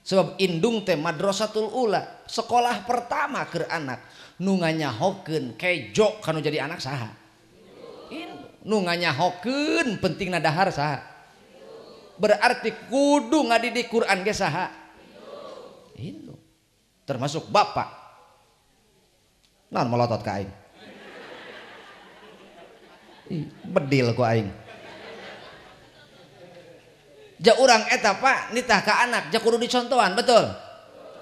Sebab indung teh madrasatul ula, sekolah pertama keur anak. Nu nganyahokeun kejo kanu jadi anak saha? Indung. Nu nganyahokeun pentingna dahar saha? Berarti kudu ngadidik Quran ge saha? Indung. Termasuk bapak. Naon melotot ka aing? Bedil ku aing. Ja urang eta Pak nitah ka anak ja kudu dicontohan, betul.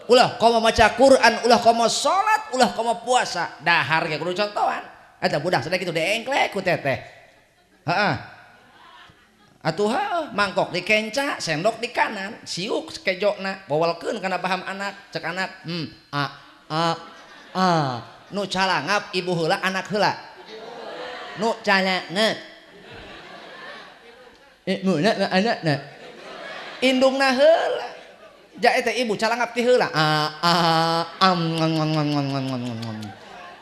Ulah komo maca Quran, ulah komo salat, ulah komo puasa, dahar ge kudu dicontohan. Eta budak sadaya kitu deengklek ku teteh. Heeh. Atuh mangkok di kenca, sendok di kanan, siuk kejona, bawalkeun kana paham anak, cek anak, nu calangap ibu heula anak heula. Nu calangap ibu anakna indungna heula ja eta ibu calangap ti heula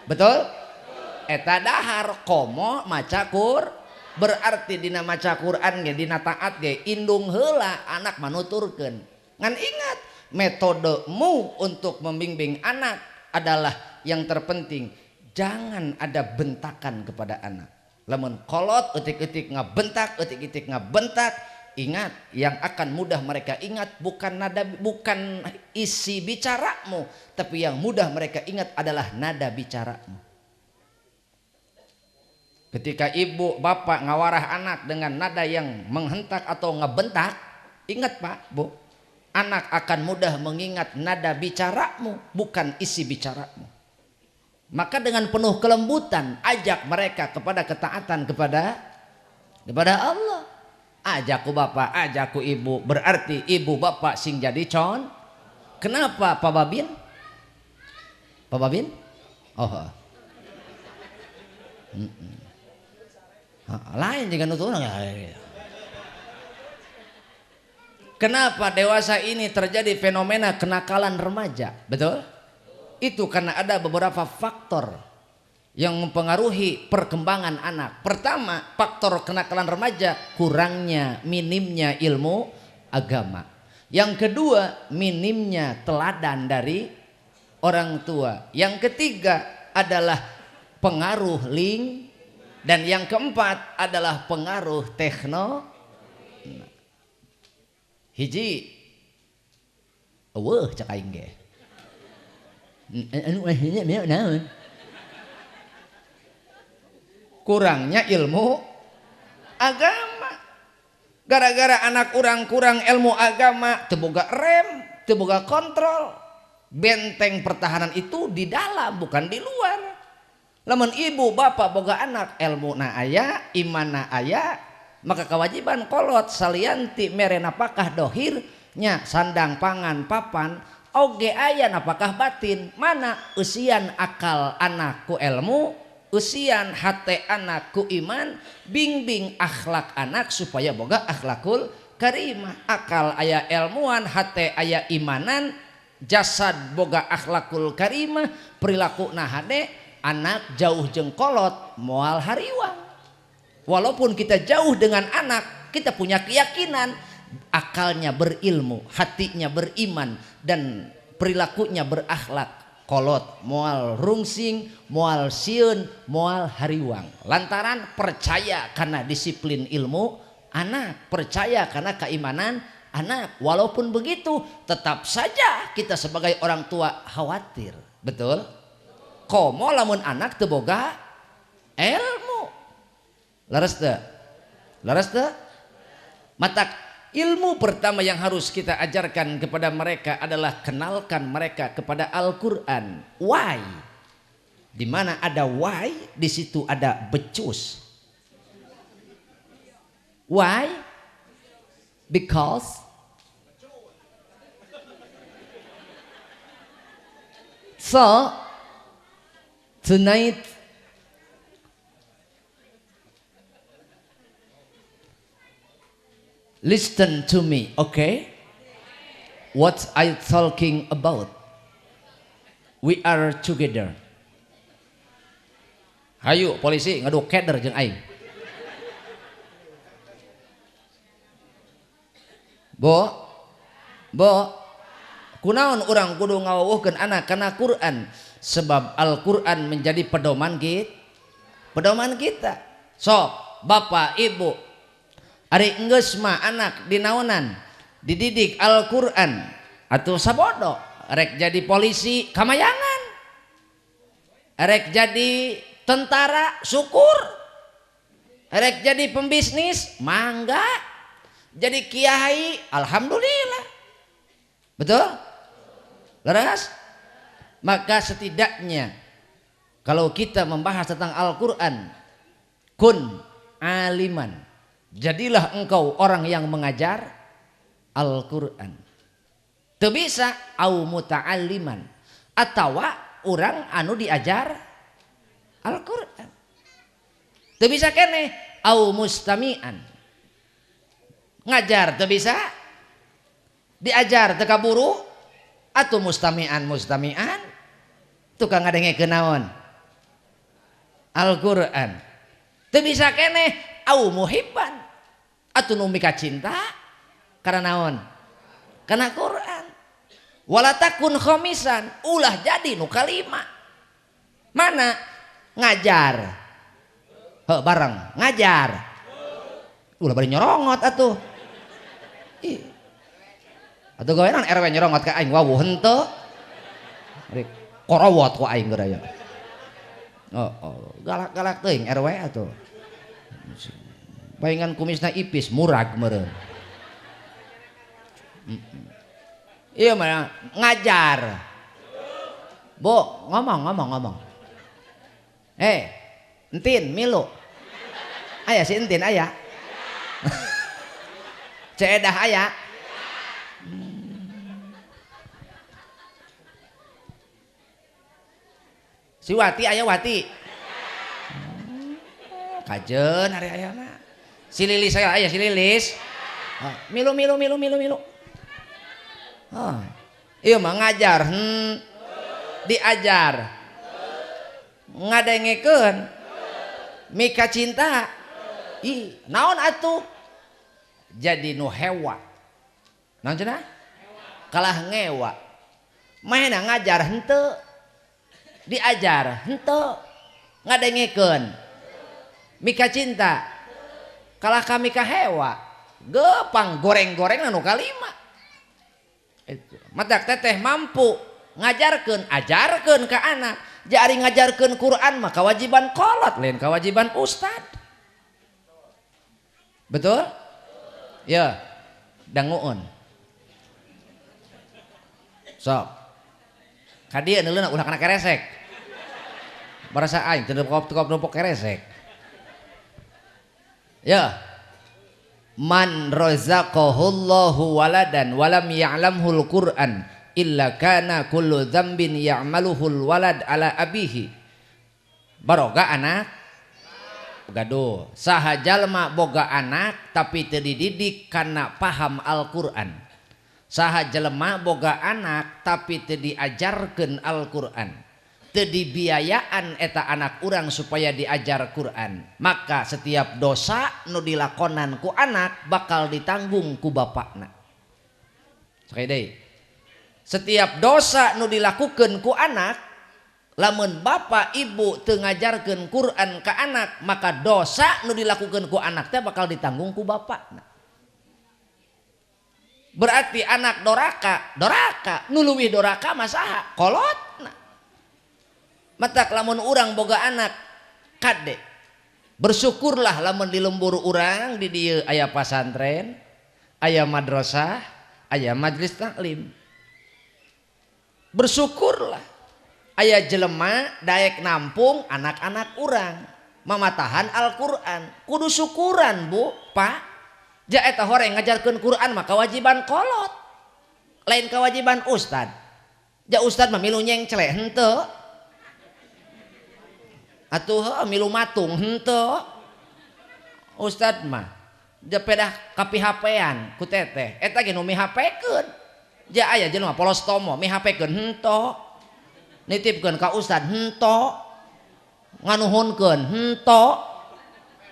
Betul? Eta dahar komo maca berarti dina maca Quran ge dina taat ge indung heula anak manuturkeun. Ngan ingat metodemu untuk membimbing anak adalah yang terpenting. Jangan ada bentakan kepada anak. Lamun kolot eutik-eutik ngabentak, eutik-eutik ngabentak, ingat yang akan mudah mereka ingat bukan isi bicaramu, tapi yang mudah mereka ingat adalah nada bicaramu. Ketika ibu bapak ngawarah anak dengan nada yang menghentak atau ngebentak, ingat Pak Bu, anak akan mudah mengingat nada bicaramu bukan isi bicaramu. Maka dengan penuh kelembutan ajak mereka kepada ketaatan kepada Allah. Ajakku bapak, ajakku ibu, berarti ibu bapak sing jadi Kenapa Pak Babin? Pak Babin? Oh. Lain jika nutuna. Kenapa dewasa ini terjadi fenomena kenakalan remaja? Betul? Itu karena ada beberapa faktor yang mempengaruhi perkembangan anak. Pertama, faktor kenakalan remaja kurangnya, minimnya ilmu agama. Yang kedua, minimnya teladan dari orang tua. Yang ketiga adalah pengaruh link. Dan yang keempat adalah pengaruh hiji cek aing ge. Kurangnya ilmu agama. Gara-gara anak orang kurang ilmu agama, teu boga rem, teu boga kontrol. Benteng pertahanan itu di dalam bukan di luar. Lamun ibu bapak boga anak ilmu na aya, iman na aya, maka kewajiban kolot salianti mere napakah dohirnya sandang pangan papan oge aya napakah batin. Mana usian akal anakku ilmu, usian hate anakku iman, bimbing akhlak anak supaya boga akhlakul karimah. Akal aya ilmuan, hate aya imanan, jasad boga akhlakul karimah, perilaku nahade anak jauh jeung kolot moal hariwang. Walaupun kita jauh dengan anak, kita punya keyakinan akalnya berilmu, hatinya beriman, dan perilakunya berakhlak. Kolot moal rungsing, moal sieun, moal hariwang. Lantaran percaya karena disiplin ilmu anak, percaya karena keimanan anak. Walaupun begitu, tetap saja kita sebagai orang tua khawatir. Betul? Komo lamun anak teu boga ilmu. Laras teu? Laras teu? Matak ilmu pertama yang harus kita ajarkan kepada mereka adalah kenalkan mereka kepada Al-Quran. Why? Di mana ada why, di situ ada becus. Why? Because. So tonight listen to me, okay? What I talking about? We are together. Hayu polisi ngaduk keder jeung aing. Bo, kunaon urang kudu ngawuhkeun anak kana Quran? Sebab Al-Quran menjadi pedoman kita. So, bapak ibu, ari enggeus mah anak dinaonan dididik Al-Quran atuh sabodo rek jadi polisi kamayangan, rek jadi tentara syukur, rek jadi pembisnis mangga, jadi kiai alhamdulillah. Betul? Leres? Maka setidaknya kalau kita membahas tentang Al-Quran, kun aliman, jadilah engkau orang yang mengajar Al-Quran. Teu bisa au muta'alliman, atawa orang anu diajar Al-Quran. Teu bisa keneh au mustami'an, ngajar teu bisa, diajar teu kaburu, atau mustami'an tukang ngadenge kenaon Al-Qur'an. Teu bisa keneh au muhibban. Atuh nu mika cinta karena naon? Karena Quran. Wala takun khamisan, ulah jadi nu kalima. Mana? Ngajar. Heuh bareng, ngajar. Ulah bari nyorongot atuh. Ih. Atuh gawean RW nyorongot ka aing wawuh henteu. Ari korowot ku aing geura ya. Oh, galak-galak teuing RW atuh. Bayangan kumisna ipis murag meureun. Iya mah ngajar. Bu, ngomong. Entin milu. Aya si entin aya. Ceedah aya. Si Wati aya Wati. Kajeun hari ayana. Si Lilis aya si Lilis. Milu. Iya mah ngajar, diajar, ngadengekeun, mika cinta, naon atuh, jadi nu hewa, naon cenah, kalah ngewa, mahena ngajar henteu, diajar henteu, ngadengekeun, mika cinta, kalah ka mika hewa, gepang goreng-goreng nu kalima. Itu matak teteh mampu ngajarkeun ajarkeun ka anak jari ngajarkeun Quran mah kewajiban kolot lain kewajiban ustad betul ya danguun sok kadieu neuleuna ulah kana keresek barasa aing teu nepok keresek ya man razaqahullahu waladan walam ya'lamhul Qur'an illa kana kullu dzambin ya'maluhul walad ala abihi. Baroga anak gaduh saha jalma boga anak tapi teu dididik kana paham Al-Qur'an. Saha jalma boga anak tapi teu diajarkeun Al-Qur'an. Teu dibiayaan eta anak urang supaya diajar Quran, maka setiap dosa nu dilakonan ku anak bakal ditanggung ku bapakna. Sakali deui. Setiap dosa nu dilakukeun ku anak, lamun bapak ibu teu ngajarkeun Quran ka anak, maka dosa nu dilakukeun ku anak teh bakal ditanggung ku bapakna. Berarti anak doraka, nu leuwih doraka mah saha? Kolotna. Matak lamun urang boga anak kade bersyukurlah lamun di lembur urang di dieu aya pasantren, aya madrasah, aya majelis taklim. Bersyukurlah aya jelema daek nampung anak-anak urang mamatahan Al-Qur'an. Kudu syukuran Bu, Pak. Ja eta horeng ngajarkeun Qur'an mah kewajiban kolot. Lain kewajiban ustad. Ja ustad mah milu nyengcle henteu. Atuh milu matung henteu ustad mah jepedah kapihapean ku teteh eta ge nu mihapekeun ja aya jelema polos tomo mihapekeun henteu nitipkeun ka ustad henteu nganuhunkeun henteu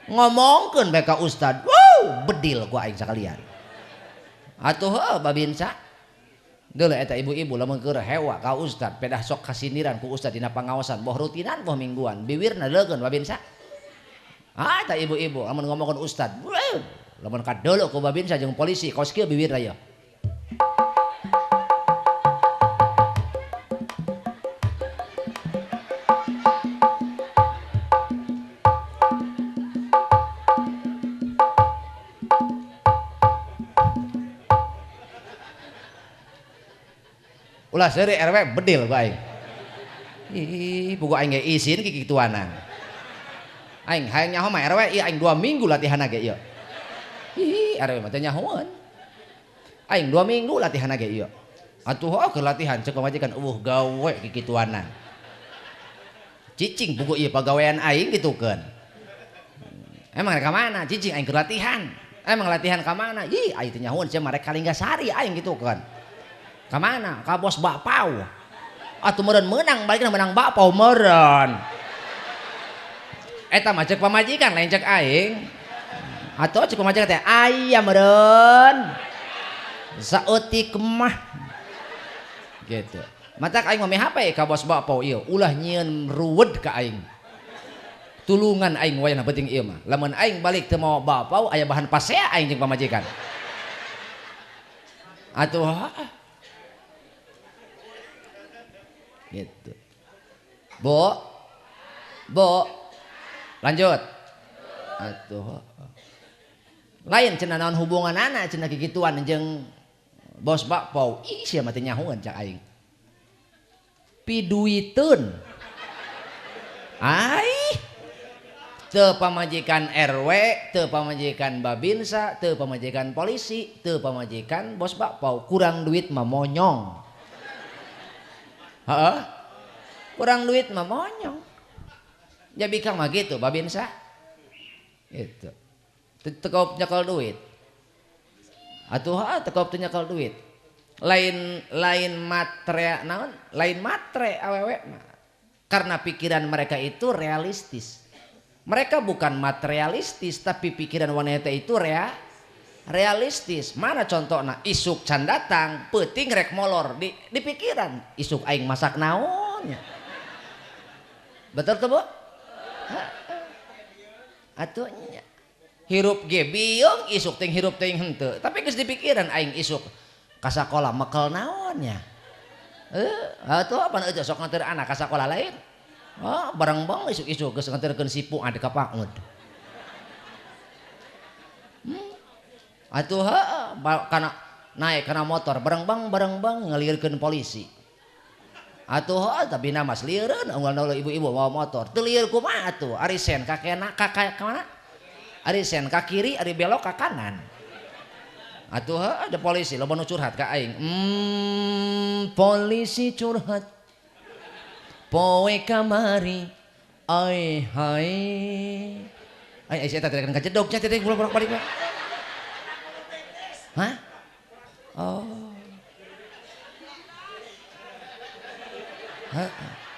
ngomongkeun bae ka ustad wow bedil ku aing sakalian atuh babinsa deuleu eta ibu-ibu lamun keur hewa ka ustad pedah sok kasindiran ku ustad dina pangaosan boh rutinan boh mingguan biwirna leukeun babinsa eta ibu-ibu lamun ngomongkeun ustad lamun kadeuleu ku babinsa jeung polisi kaos kieu bibirna ya ulah seuri RW bedil ku aing. Ih, pugu aing ge izin ki kituanan. Aing hayang nyaho mah RW ieu aing 2 minggu latihanna ge ieu. Ih, RW mah teh nyahoan. Aing 2 minggu latihanna ge ieu. Atuh keur latihan ceuk pamajikan gawe ki kituanan. Cicing pugu ieu pagawean aing gitukeun. Emang ka mana? Cicing aing keur latihan. Emang latihan ka mana? Ih, aing teh nyahoan cenah marek Kalinggasari aing gitukeun. Kamana? Ka bos bakpao. Atuh meureun meunang balikna menang bakpao meureun. eta mah cek pamajikan lain cek aing. Atuh cek pamajikan teh aya meureun. Saeutik mah. Gitu. Matak aing mah hape ka bos bapau ieu ulah nyieun ruwed ka aing. Tulungan aing wayahna penting ieu mah. Lamun aing balik teu mau bapau aya bahan pasea aing jeung pamajikan. Atuh gitu. Bo lanjut atuh lain cenah naon hubungan anak cenah kikituan jeung bos bakpau ih sia mah teh nyahoan cak aing piduiteun ai teu pamajikan RW teu pamajikan babinsa teu pamajikan polisi teu pamajikan bos bakpau kurang duit mah monyong. Heeh. Kurang duit mah monyong. Jadi kang mah gitu babinsa. Gitu. Tekop nyakal duit. Atuh tekop teu nyakal duit. Lain matre naon? Lain matre awewe mah. Karena pikiran mereka itu realistis. Mereka bukan materialistis tapi pikiran wanita itu realistis. Mana contohnya isuk can datang peuting rek molor di pikiran isuk aing masak naonnya. Betul tuh Bu? Atuhnya hirup ge biung isuk ting hirup ting henteu tapi geus di pikiran aing isuk ka sakola mekel naonnya. Atuh apa aja sok nganter anak ka sakola lain. Barang bang isuk-isuk geus nganterkeun sipu ade ka pangud. Atuh kana naik kana motor bareng bang ngelirkeun polisi. Atuh tapi nama lieureun unggal ibu-ibu bawa motor. Teu lieur kumaha atuh? Ari sen ka kena ka mana? Ari sen ka kiri, ari belok ka kanan. Atuh ada polisi loba nu curhat ka aing. Polisi curhat. Poe kamari. Ai hai. Ai saya tadi kan kajedog nya teh bolak-balik. Hah? Oh.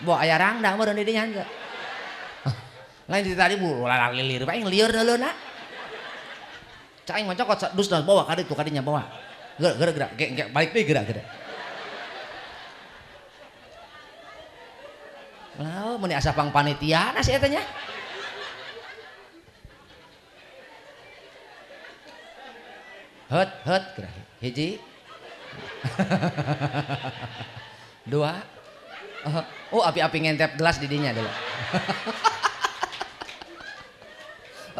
Bo aya rangda meureun di dinya henteu. Lain di tadi bu lilir bae lieur neuleuna. Cak aing mah cokot dus bawa ka ditu ka dinya bawa. Gerak balik deui gerak. Lah mun asa pang panitiana si eta nya. Heut gerak. Hiji. Dua. Oh api-api ngentep gelas di dinya dulu.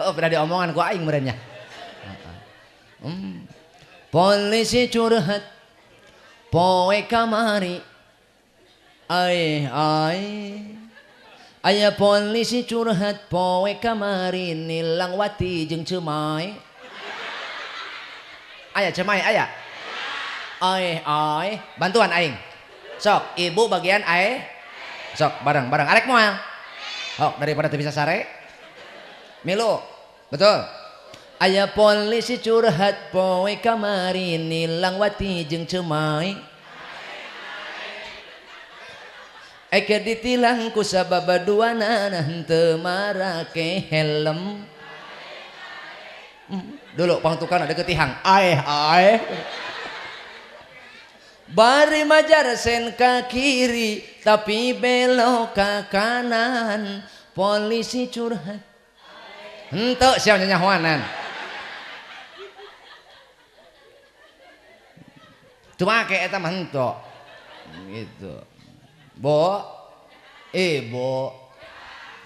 Oh pernah diomongan ku aing merenya. Polisi curhat poe kamari. Ai aya polisi curhat poe kamari nilang wati jeung cemai. Aya cemai aya. Ai bantuan aing. Sok ibu bagian sok bareng arek moal. Sok daripada teu bisa sare. Milu. Betul. Aya polisi curhat poe kamari nilang wati jeung cemai. Eke ditilang ku sababaduana henteu marake helm. Dulu pangtukan ada ketihang. Ai. Bari majar sen ka kiri tapi belok ka kanan polisi curhat. Henteu sia nyanyahoanan. Cuma ke eta mah henteu. Gitu. Bo.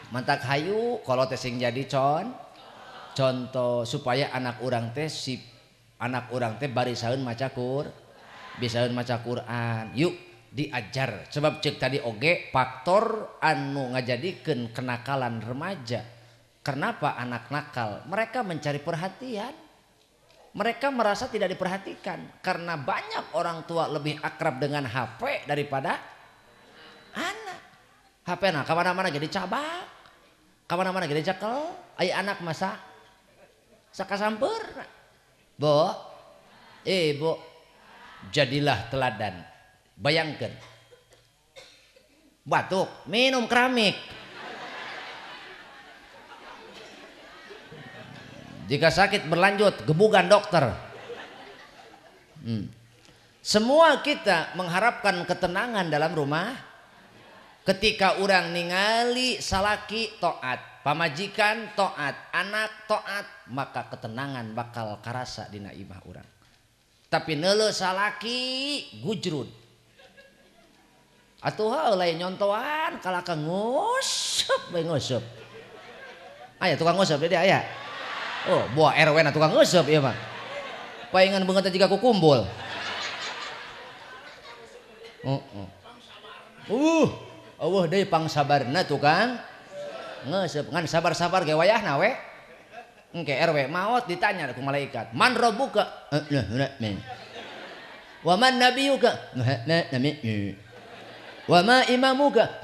Mantak hayu kalau teh sing jadi contoh supaya anak urang teh bari saeun maca bisaeun maca Quran. Yuk diajar sebab cek tadi oge faktor anu ngajadikeun kenakalan remaja. Kenapa anak nakal? Mereka mencari perhatian. Mereka merasa tidak diperhatikan karena banyak orang tua lebih akrab dengan HP daripada anak. HP nah kemana-mana jadi cabak, kemana-mana jadi cekel. Aya anak masa sakasamper. Bo, jadilah teladan. Bayangkan batuk minum keramik Jika sakit berlanjut, gebugan dokter. Semua kita mengharapkan ketenangan dalam rumah. Ketika orang ningali salaki taat, pamajikan taat, anak taat, maka ketenangan bakal karasa dina imah orang. Tapi neuleuh salaki gujrud. Atuh lain nyontoan kalaka nguseup bae nguseup. Aya tukang nguseup dia aya. Oh, buah RW na tukang nguseup ieu mah. Paingan beungeut jiga ku kumpul. Eueuh deui pangsabarna tukang nguseup ngan sabar-sabar ge wayahna we. Engke RW maot ditanya ku malaikat, "Man rabbuka?" "Wa man nabiyuka?" "Wa ma imamuka?"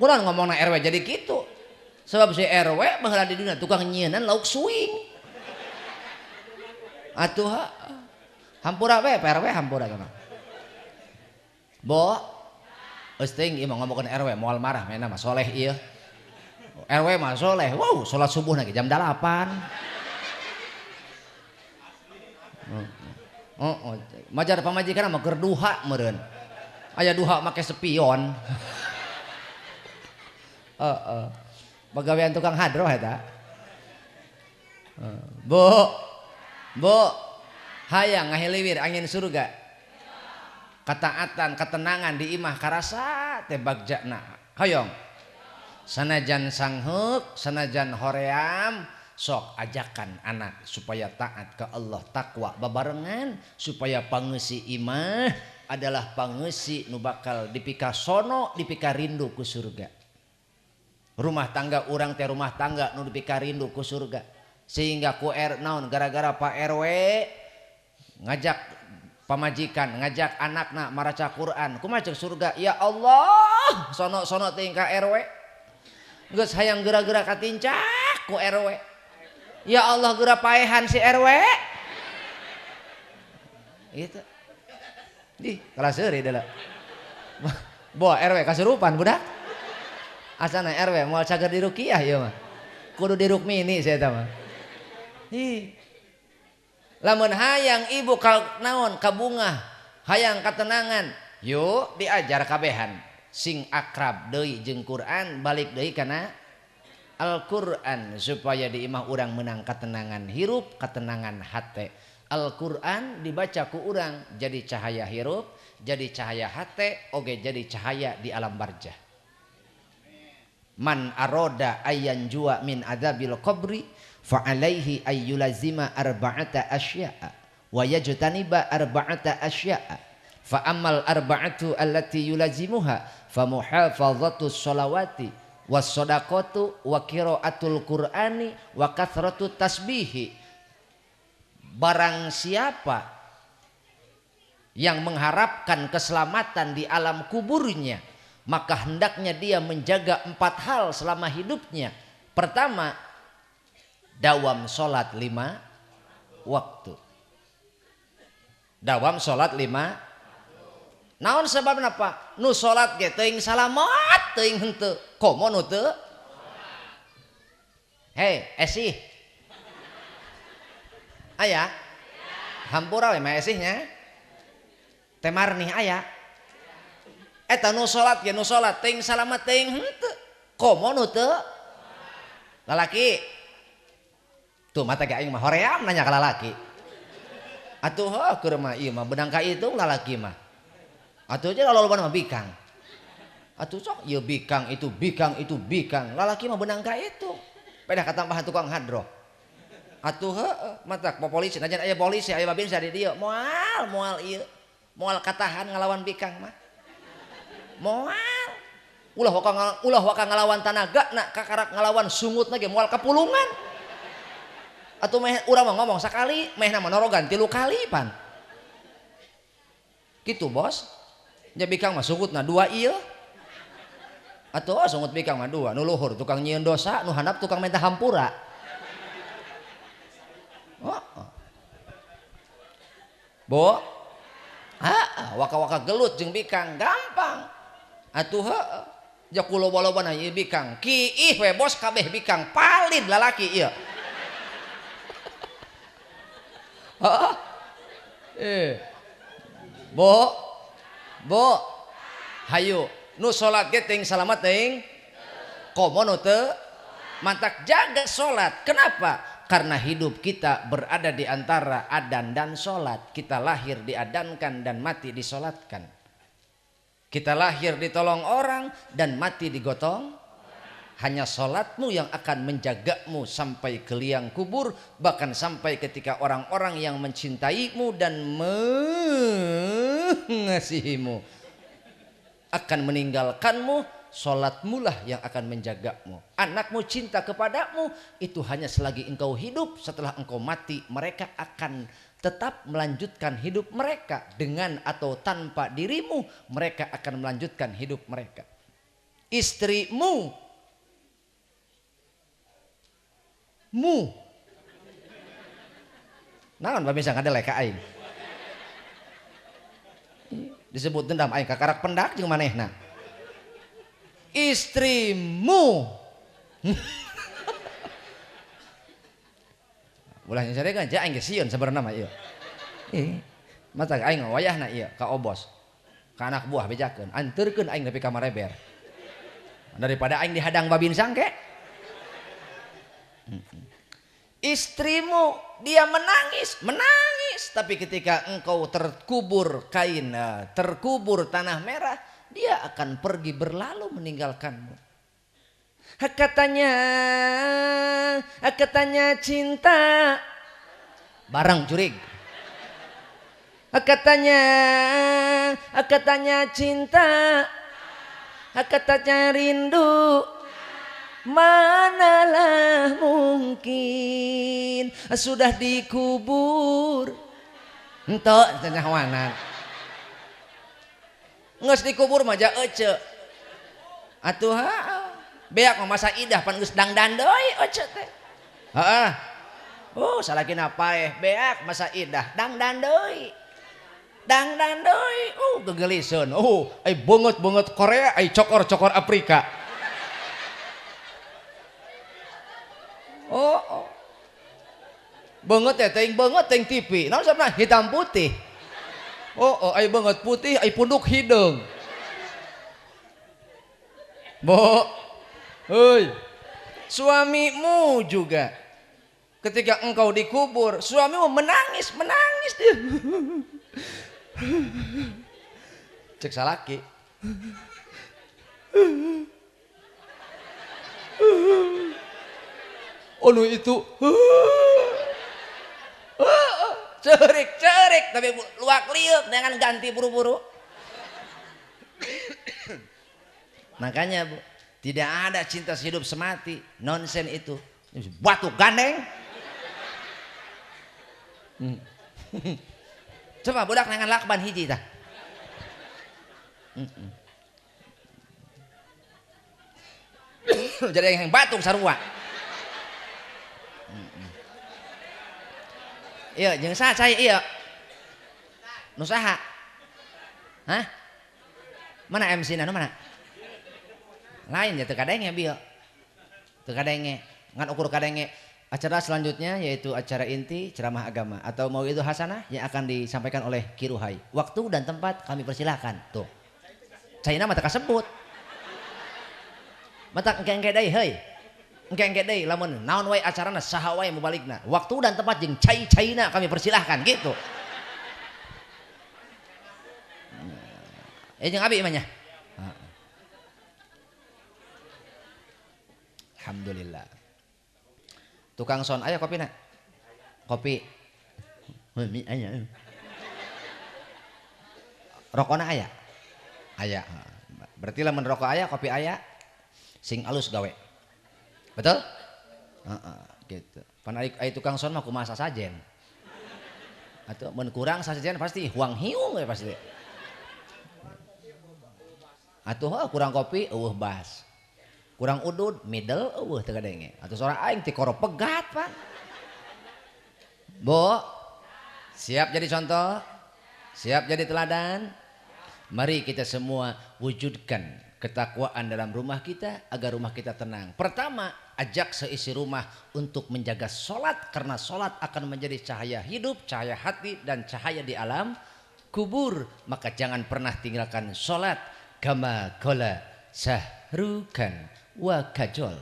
Kurang ngomongna RW jadi gitu. Sebab si RW baheula di dunia tukang nyieunnan lauk suing. Atuh hampura we RW hampura kana. Bo, eus teuing ieu mah ngomongkeun RW moal marah mena mah soleh ieu. RW mah soleh. Wow, salat subuh lagi jam 8. Majar pamajikan mah keur duha meureun. Aya duha make spion. Pagawean tukang hadroh eta. Bu, hayang ngahiliwir angin surga. Kataatan, ketenangan di imah karasa teh bagjana. Hayong. Sanajan sangheuk, sanajan hoream, sok ajakan anak supaya taat ke Allah, takwa babarengan, supaya pangeussi imah adalah pangeussi nu bakal dipikasono, dipikarindu ku surga. Rumah tangga urang teh rumah tangga nu dipikarindu ku surga. Sehingga ku naon gara-gara Pak RW ngajak pamajikan, ngajak anakna maraca Quran, kumaha ceuk surga? Ya Allah, sono-sono teuing ka RW. Geus hayang geura-geura katincak ku RW. Ya Allah geura paehan si RW. Gitu. Di kelas seuri deula. Bo RW kasurupan budak. Asana RW moal cager di ruqyah ieu mah. Kudu di rukmini saya eta mah. Lamun hayang ibu ka naon ka bungah, hayang katenangan, yuk diajar kabehan. Sing akrab deui jeung Quran, balik deui kana Al-Quran supaya di imah urang menang ketenangan hirup, ketenangan hate. Al-Quran dibaca ku urang jadi cahaya hirup, jadi cahaya hate, oge jadi cahaya di alam barzah. Man aroda ayyan jua min adzabil qabri fa alaihi ayyulazima arba'ata asya'a wa yajtaniba arba'ata asya'a fa ammal arba'atu allati yulazimuha fa muhafadhatus sholawati was shadaqatu wa qiraatul qur'ani wa kathratut tasbihi. Barang siapa yang mengharapkan keselamatan di alam kuburnya, maka hendaknya dia menjaga 4 hal selama hidupnya. Pertama, dawam sholat 5 waktu. Dawam sholat 5. Naon sebabna Pak? Nu sholat ge teuing salamat, teuing henteu. Komo nu teu? Hei, esih. Aya? Hampura we mah esihnya. Temar nih aya. Eta nu sholat ge nu sholat teuing salamat teuing henteu. Komo nu teu? Lalaki. Tuh mata ge aing mah hoream nanya ka lalaki. Atuh keur mah ieu mah benang ka itu lalaki mah. Atuh aja loloban mah bikang. Atuh sok ieu bikang itu bikang itu bikang. Lalaki mah benang ka itu. Pedah katambahan tukang hadroh. Atuh heueuh matak polisi najan aya polisi aya babinsa di dieu moal ieu. Moal katahan ngalawan bikang mah. Moal. Ulah waka ngalawan tanagana kakarak ngalawan sungutna ge moal kapulungan. Atuh meh urang mah ngomong sakali mehna menorogan 3 kali pan. Kitu bos. Nya bikang mah sungutna 2 ieu. Atuh sungut bikang mah 2, nu luhur tukang nyieun dosa, nu handap tukang minta hampura. Bo. Waka-waka gelut jeung bikang gampang. Atuh heueuh. Ja kulo-lobana ieu bikang. Kiih we bos kabeh bikang palid lalaki ieu. Heeh. Bo, bo, hayu, nu salat ge ting salamet ting, komo nu teu mantak jaga salat. Kenapa? Karena hidup kita berada di antara adzan dan salat. Kita lahir diadzankan dan mati disolatkan. Kita lahir ditolong orang dan mati digotong. Hanya salatmu yang akan menjagamu sampai ke liang kubur, bahkan sampai ketika orang-orang yang mencintaimu dan mengasihimu akan meninggalkanmu, salatmu lah yang akan menjagamu. Anakmu cinta kepadamu, itu hanya selagi engkau hidup. Setelah engkau mati, mereka akan tetap melanjutkan hidup mereka. Dengan atau tanpa dirimu, mereka akan melanjutkan hidup mereka. Istrimu naon bisa ada leka aing disebut dendam aing kakarak pendak jeung manehna istrimu ulah nya sare kan aing ge sieun sabarna mah ieu mata aing wayahna ieu ka obos ka anak buah bejakeun anteurkeun aing nepi ka mareber daripada aing dihadang babin sangke. Istrimu dia menangis, tapi ketika engkau terkubur kain, terkubur tanah merah, dia akan pergi berlalu meninggalkanmu. Katanya cinta barang curig. Katanya cinta, katanya rindu. Manalah mungkin sudah dikubur entok cenah wanan geus dikubur mah ja ece atuh beak mah masa idah pan geus dangdan deui ece teh heeh salakina paeh beak masa idah dangdan deui gegeliseun ai beungeut Korea ai cokor Afrika. Banget ya ting TV. Naon sabna hitam putih. Ai banget putih, ai punduk hidung. Heuy. Suamimu juga. Ketika engkau dikubur, suamimu menangis dia. Cek salaki. Anu itu cerik tapi luak liuk dengan ganti buru-buru. Makanya Bu, tidak ada cinta sehidup semati, nonsen itu batu gandeng. Coba budak nangan lakban hiji tah. Jadi yang batuk sarua. Iya, jeung saha cai ieu? Nu saha? Hah? Mana MC-na nu mana? Lain ya teu kadenge bieu. Teu kadenge, ngan ukur kadenge. Acara selanjutnya yaitu acara inti ceramah agama atau mau itu hasanah yang akan disampaikan oleh Ki Ruhai. Waktu dan tempat kami persilahkan. Tuh. Caina mah teu kasebut. Mata engke-engke deui heuy. Engke deui lamun naon wae acarana saha wae mubaligna. Waktu dan tempat jeung cai-caina kami persilahkan gitu. Jeung abi mah nya. Alhamdulillah. Tukang son aya kopina? Kopi. Mi aya. Rokona aya? Aya. Berarti lamun rokok aya, kopi aya, sing alus gawe. Betul? Gitu. Pan ai tukang son mah kumaha sasajen. Atuh mun kurang sasajen pasti huang hiung we pasti. Atuh kurang kopi eueuh bas. Kurang udud middle eueuh teu kadenge. Atuh sora aing ti koro pegat, Pak. Bo, siap jadi contoh? Siap jadi teladan? Mari kita semua wujudkan ketakwaan dalam rumah kita agar rumah kita tenang. Pertama, ajak seisi rumah untuk menjaga sholat karena sholat akan menjadi cahaya hidup, cahaya hati dan cahaya di alam kubur. Maka jangan pernah tinggalkan sholat. Kama kola sahrukan wa kajol.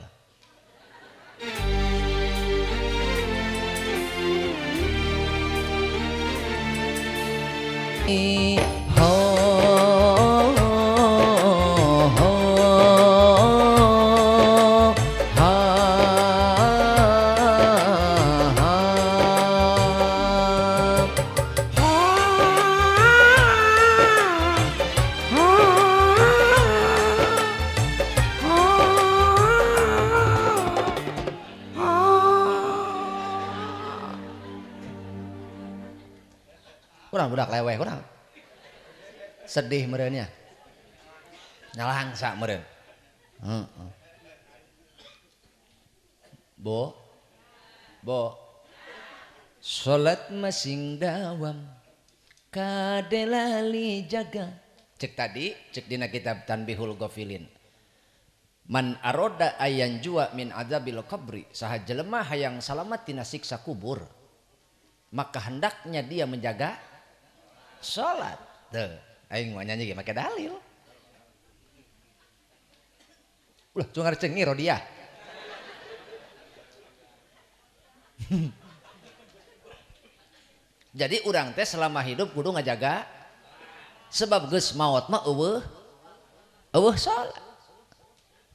Kurang budak leweh kurang. Sedih merenya. Nyalangsa meren. Bo. Salat masing dawam kadelali jaga. Cek tadi, cek dina kitab Tanbihul Ghafilin. Man aroda ayan jua min adzabil qabri, saha jelema hayang salamat tina siksa kubur, maka hendaknya dia menjaga salat. Tuh, aing mau nyanyi make dalil. Ulah cungar cengir dia. Jadi urang teh selama hidup kudu ngajaga sebab geus maot mah eueuh salat.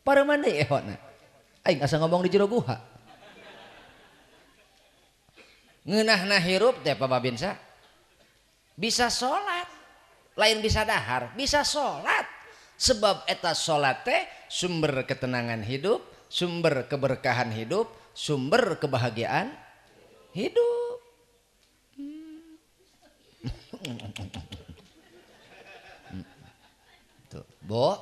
Pareman deui ehona. Aing asa ngomong di jero guha. Ngeunahna hirup teh Pak Babinsa bisa salat, lain bisa dahar, bisa salat. Sebab eta salat teh sumber ketenangan hidup, sumber keberkahan hidup, sumber kebahagiaan hidup. Tuh, Bo.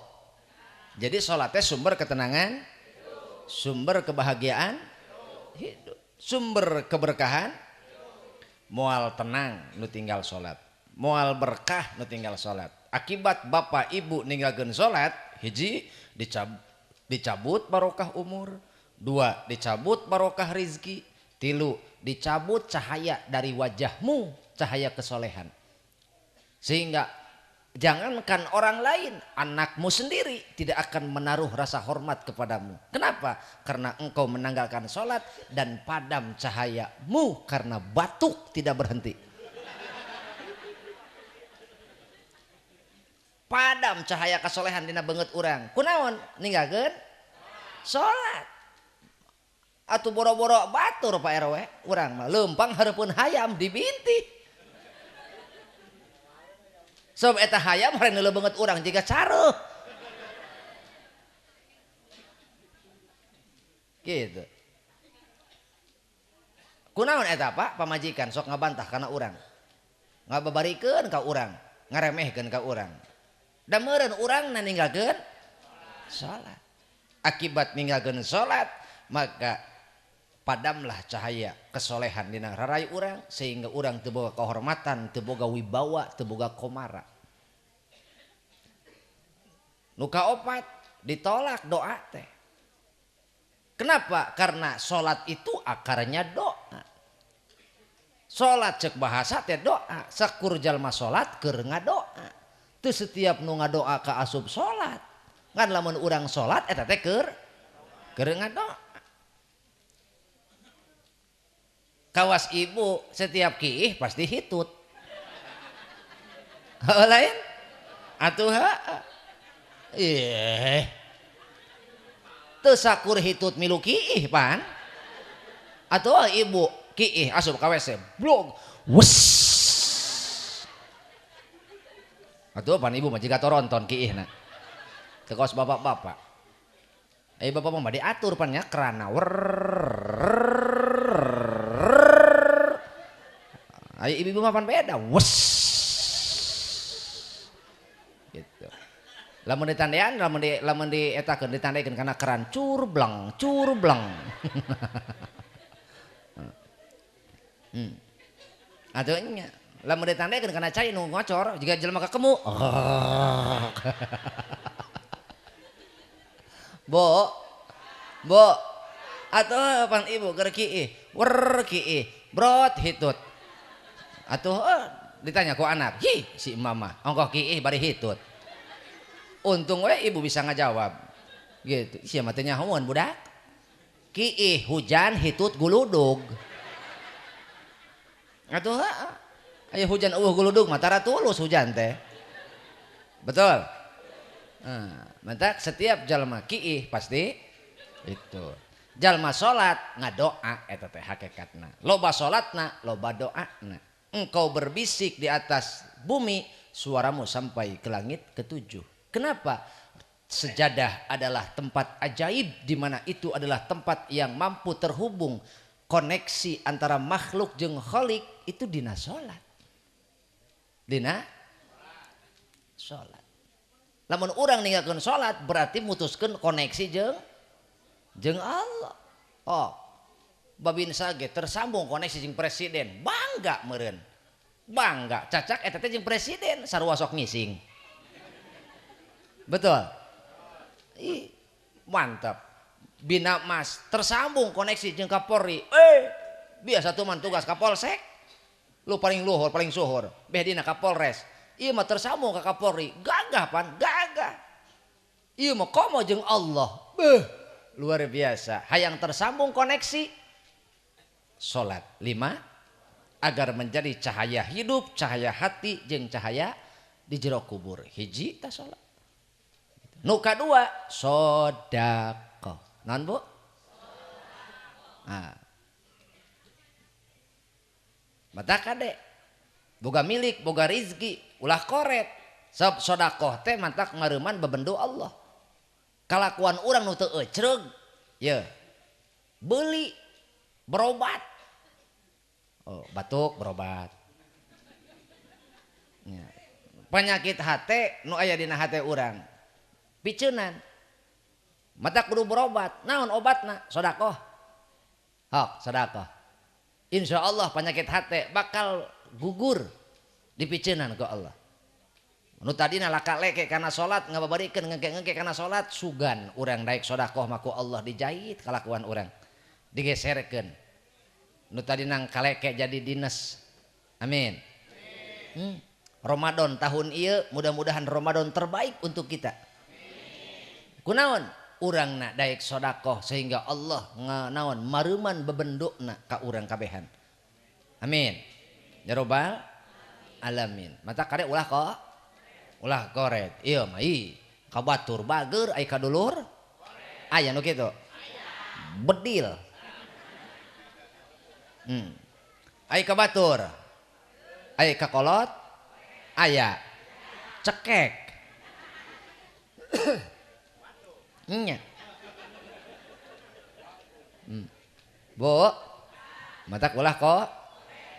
Jadi salat teh sumber ketenangan, sumber kebahagiaan hidup, sumber keberkahan. Moal tenang nu tinggal salat, moal berkah nu tinggal salat. Akibat bapak ibu ninggalkeun salat, hiji dicabut barokah umur, dua dicabut barokah rizki, tilu dicabut cahaya dari wajahmu, cahaya kesolehan. Sehingga jangankan orang lain, anakmu sendiri tidak akan menaruh rasa hormat kepadamu. Kenapa? Karena engkau menanggalkan sholat dan padam cahayamu karena batuk tidak berhenti. Padam cahaya kesolehan dina beungeut urang. Kunaon? Ninggalkeun sholat. Atuh boro-boro batur Pak RW, urang mah leumpang hareupeun hayam dibintih. Sob eta hayam hari neuleuh banget urang jiga careuh. Gitu. Kunaon eta Pak pamajikan sok ngabantah kana urang. Ngababarikeun ka urang, ngaremehkeun ka urang. Da meureun urangna ninggalkeun salat. Akibat ninggalkeun salat, maka padamlah cahaya kesolehan dina rarai urang sehingga urang teu boga kehormatan, teu boga wibawa, teu boga komara. Nu kaopat ditolak doa teh. Kenapa? Karena salat itu akarnya doa. Salat cek bahasa teh doa, sakur jalma salat keur ngadoa. Teu setiap nu ngadoa ka asup salat. Ngan lamun urang salat eta teh keur ngadoa. Kawas ibu setiap kiih pasti hitut. Lain? Atuh teu sakur hitut milu kiih pan. Atuh ibu kiih asup ka WC. Blog. Wes. Atuh pan ibu mah jiga toronton kiihna. Teu kaos bapak-bapak. Bapak mah diatur pan nya kerana ayo ibu-ibu mapan beda, wes, gitu. Lamun ditandean, lamun dietakeun ditandekeun karena keran curblang. Atunya, lamun ditandekeun karena cai nu ngocor, jika jelema kakemu, Bo, bo, atau pan ibu ker kiih, wer kiih, brot hitut. Atuh ditanya ku anak, hi si mama, ongkoh kiih bari hitut. Untung we ibu bisa ngajawab. Gitu. Sia mah teh nyahoan budak. Kiih hujan hitut guludug. Atuh aya hujan eueuh guludug mah tara tulus hujan teh. Betul? Mentak setiap jalma kiih pasti itu. Jalma salat ngadoa eta teh hakikatna. Loba salatna, loba doana. Engkau berbisik di atas bumi, suaramu sampai ke langit ketujuh. Kenapa? Sejadah adalah tempat ajaib di mana itu adalah tempat yang mampu terhubung koneksi antara makhluk jeung khalik itu dina salat. Dina salat. Lamun urang ninggalkeun salat berarti mutuskeun koneksi jeung Allah. Oh, babin sage tersambung koneksi jeung presiden. Bangga meureun. Bangga cacak eta teh jeung presiden sarua sok ngising. Betul? Mantap. Bina Mas tersambung koneksi jeung Kapolri. Biasa tuh man tugas Kapolsek. Lu paling luhur, paling suhur. Beh dina Kapolres. Ieu mah tersambung ka Kapolri. Gagah pan, gagah. Ieu mah komo jeung Allah. Luar biasa. Hayang tersambung koneksi salat 5 agar menjadi cahaya hidup, cahaya hati jeung cahaya di jero kubur. Hiji ta salat. Nu kadua sedekah. Naon Bu? Mata kade boga milik, boga rizki, ulah koret. Sebab sedekah teh mantak ngareuman bebendu Allah. Kalakuan urang nu teu ecreug, ye. Beli berobat. Oh, batuk berobat. Ya. Penyakit hate nu aya dina hate urang. Piceunan. Mata kudu berobat. Naon obatna? Sedekah. Hok, sedekah. Insya Allah penyakit hati bakal gugur dipiceunan ke Allah. Nu tadina laka leke kana salat ngababarikeun ngengke-ngengke kana salat sugan urang daek sedekah mah ku Allah dijahit kalakuan urang. Digeserkeun. Nu tadina kaleke jadi dinas. Amin. Ramadan tahun ieu mudah-mudahan Ramadan terbaik untuk kita. Kunaon? Urang nak daek sedekah sehingga Allah nganaon mareuman bebendukna ka urang kabehan. Amin. Ya Rabbal alamin. Mata kade ulah kok. Ulah koret. Ieu mah kabatur bager aya kadulur. Aya nu kitu. Bedil. Aya kabatur. Aya kakolot. Aya cekek. Nya. Bu, matak ulah kok.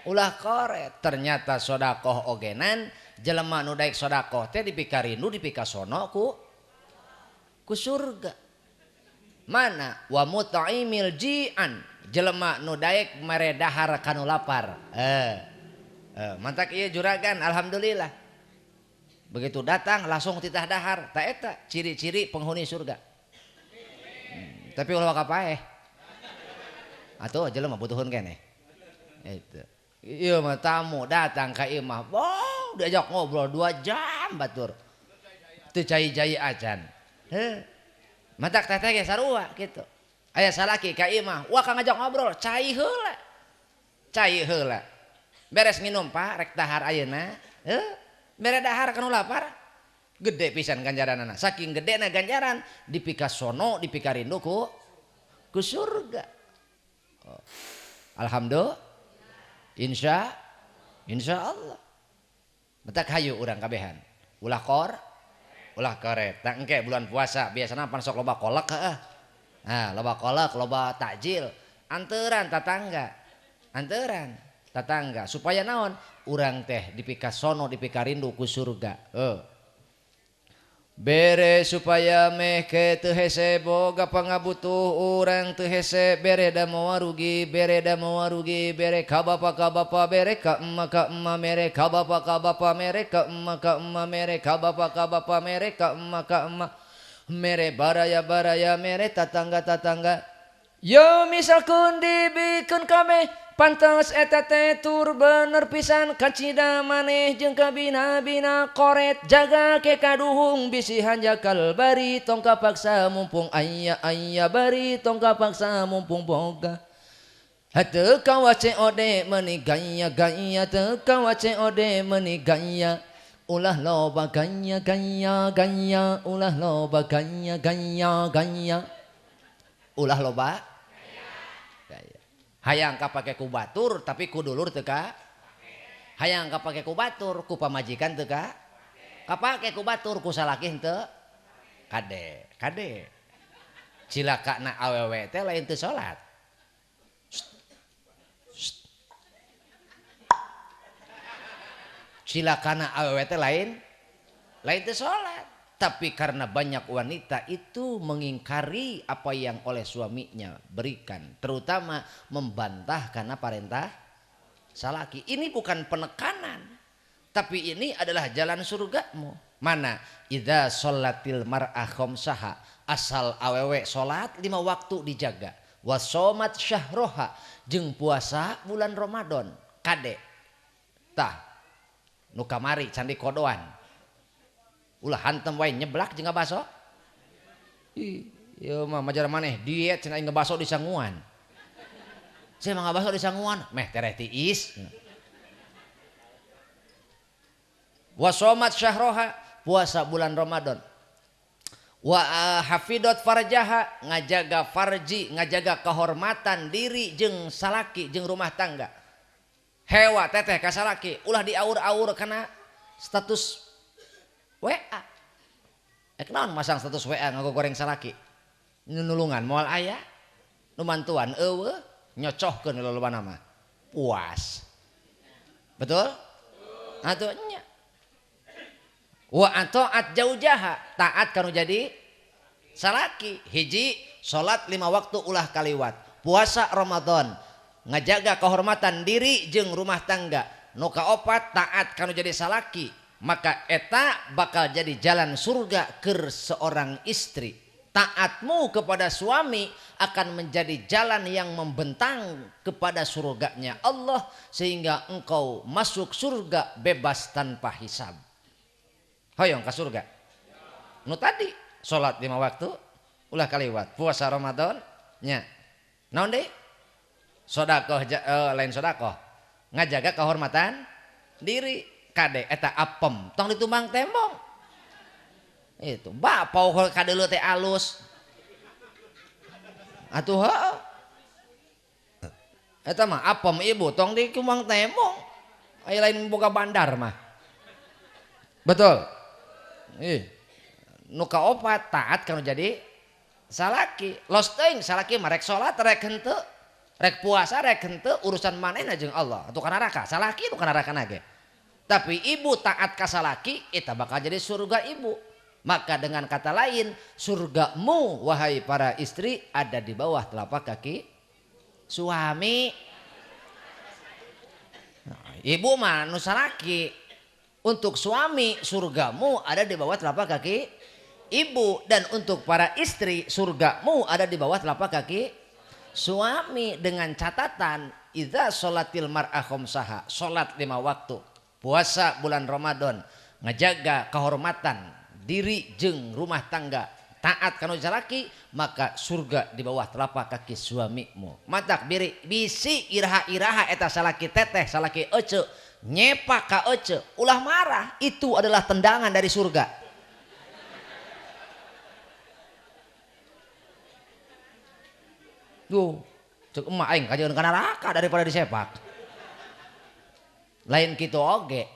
Ulah koret. Ternyata sedekah ogenan jelema nu daek sedekah teh dipikarindu dipikasono ku surga. Mana wa mut'imil ji'an jelema nu daek mere dahar kanu lapar. Mantak ieu juragan alhamdulillah. Begitu datang langsung titah dahar. Ta eta ciri-ciri penghuni surga. Tapi ulah kapaeh. Atuh jelema butuhun keneh. Itu. Ieu mah tamu datang ka ieu mah. Wow, diajak ngobrol 2 jam batur. Teu cai-cai acan. Matak teteh ge sarua kitu. Aya salaki ka ieu mah, wah ka ngajak ngobrol, cai heula. Cai heula. Beres nginum Pak, rek dahar ayeuna. Mere dahar kanu lapar. Gede pisan ganjaranana. Saking gedena ganjaran dipikasono dipikarindu ku surga. Alhamdulillah. Insya Allah. Matak hayu urang kabehan. Ulah koret. Tak engke bulan puasa biasana pan sok loba kolak heeh. Loba kolak, loba takjil. Anteuran tatangga supaya naon? Urang teh dipikasono dipikarindu ku surga. Bere supaya meh ke teu hese boga pangabutuh urang teu hese bere da mawarugi bere ka bapa bere ka emma mere ka bapa mere ka emma mere ka bapa mere ka emma mere baraya-baraya mere tatangga-tatangga. Yo misalkan dibikeun kabeh pantas eta teh tur bener pisan kacida maneh jeung kabina-bina koret jaga ke kaduhung bisihan jakal bari tong kapaksa mumpung aya bari tong kapaksa mumpung boga. Hateu kawa COD meuni gaya teu kawa COD meuni gaya. Ulah loba gaya ulah loba gaya. Ulah loba hayang kapake ku batur tapi ku dulur teu ka hayang kapake ku batur ku pamajikan teu ka kapake ku batur ku salaki henteu kade cilakana awewe teh lain teu salat cilakana awewe teh lain teu salat. Tapi karena banyak wanita itu mengingkari apa yang oleh suaminya berikan. Terutama membantah karena perintah salaki. Ini bukan penekanan. Tapi ini adalah jalan surgamu. Mana? Idza sholatil mar'ah khamsaha. Asal awewe sholat 5 waktu dijaga. Wasomat syahroha. Jeung puasa bulan Ramadan. Kade. Tah. Nu kamari candi kodoan. Ulah hantem wae nyeblak jeung ngabaso. Ieu mah majar maneh diet cenah ngabaso di sanguan. Saya mah ngabaso di sanguan, meh tereh tiis. Wa shomat syahroha, puasa bulan Ramadan. Wa hafidot farjaha, ngajaga farji, ngajaga kehormatan diri jeung salaki jeung rumah tangga. Hewa teteh ka salaki, ulah diaur-aur kana status WA. Naon masang status WA nganggo goreng salaki. Nulungan moal aya. Nu mantuan eueuh nyocohkeun lolobana mah. Puas. Betul? Atuh nya. Wa ataat jaujaha, taat kanu jadi salaki. Hiji salat 5 waktu ulah kaliwat. Puasa Ramadan, ngajaga kehormatan diri jeung rumah tangga. Nu kaopat taat kanu jadi salaki. Maka eta bakal jadi jalan surga keur seorang istri. Taatmu kepada suami akan menjadi jalan yang membentang kepada surganya Allah sehingga engkau masuk surga bebas tanpa hisab. Hoyong ke surga. Nu tadi salat 5 waktu ulah kaliwat, puasa Ramadan nya. Naon deui? Sedekah lain sedekah. Ngajaga kehormatan diri. Kade eta apem tong ditumbang tembong itu bapau kade lu teh alus atuh heuh eta mah apem ibu tong ditumbang tembong aya lain boga bandar mah betul nu kaopat taat kana jadi salaki los teuing salaki mah rek salat rek henteu rek puasa rek henteu urusan manehna jeung Allah atuh kana neraka salaki nu kana neraka nage. Tapi ibu taat ka salaki eta bakal jadi surga ibu. Maka dengan kata lain surgamu wahai para istri ada di bawah telapak kaki suami. Nah, ibu mah nu salaki. Untuk suami surgamu ada di bawah telapak kaki ibu. Dan untuk para istri surgamu ada di bawah telapak kaki suami. Dengan catatan idza sholatil mar'ah khamsaha, salat 5 waktu. Puasa bulan Ramadan, ngajaga kehormatan diri jeung rumah tangga, taat kana salaki, maka surga di bawah telapak kaki suamimu. Matak biri bisi iraha-iraha eta salaki teteh, salaki ece, nyepak ka ece, ulah marah, itu adalah tendangan dari surga. Tuh, cek emak aing kajian kana neraka daripada disepak. Lain kitu oge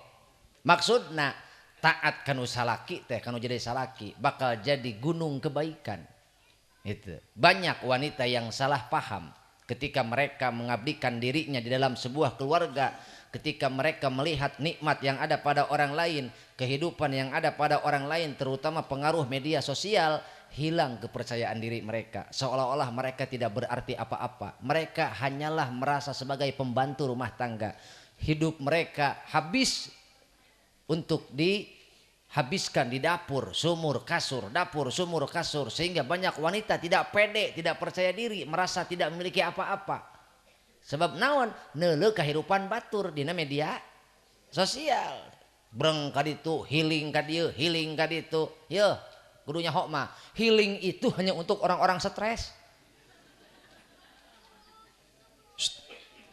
maksudna taat kanu salaki teh kanu jadi salaki bakal jadi gunung kebaikan. Itu banyak wanita yang salah paham ketika mereka mengabdikan dirinya di dalam sebuah keluarga, ketika mereka melihat nikmat yang ada pada orang lain, kehidupan yang ada pada orang lain, terutama pengaruh media sosial, hilang kepercayaan diri mereka, seolah-olah mereka tidak berarti apa-apa. Mereka hanyalah merasa sebagai pembantu rumah tangga. Hidup mereka habis untuk habiskan di dapur, sumur, kasur, dapur, sumur, kasur, sehingga banyak wanita tidak pede, tidak percaya diri, merasa tidak memiliki apa-apa. Sebab naon? Neuleuh kehidupan batur dina media sosial. Breng ka ditu, healing ka dieu, healing ka ditu. Yeuh, kudunya hok mah. Healing itu hanya untuk orang-orang stres.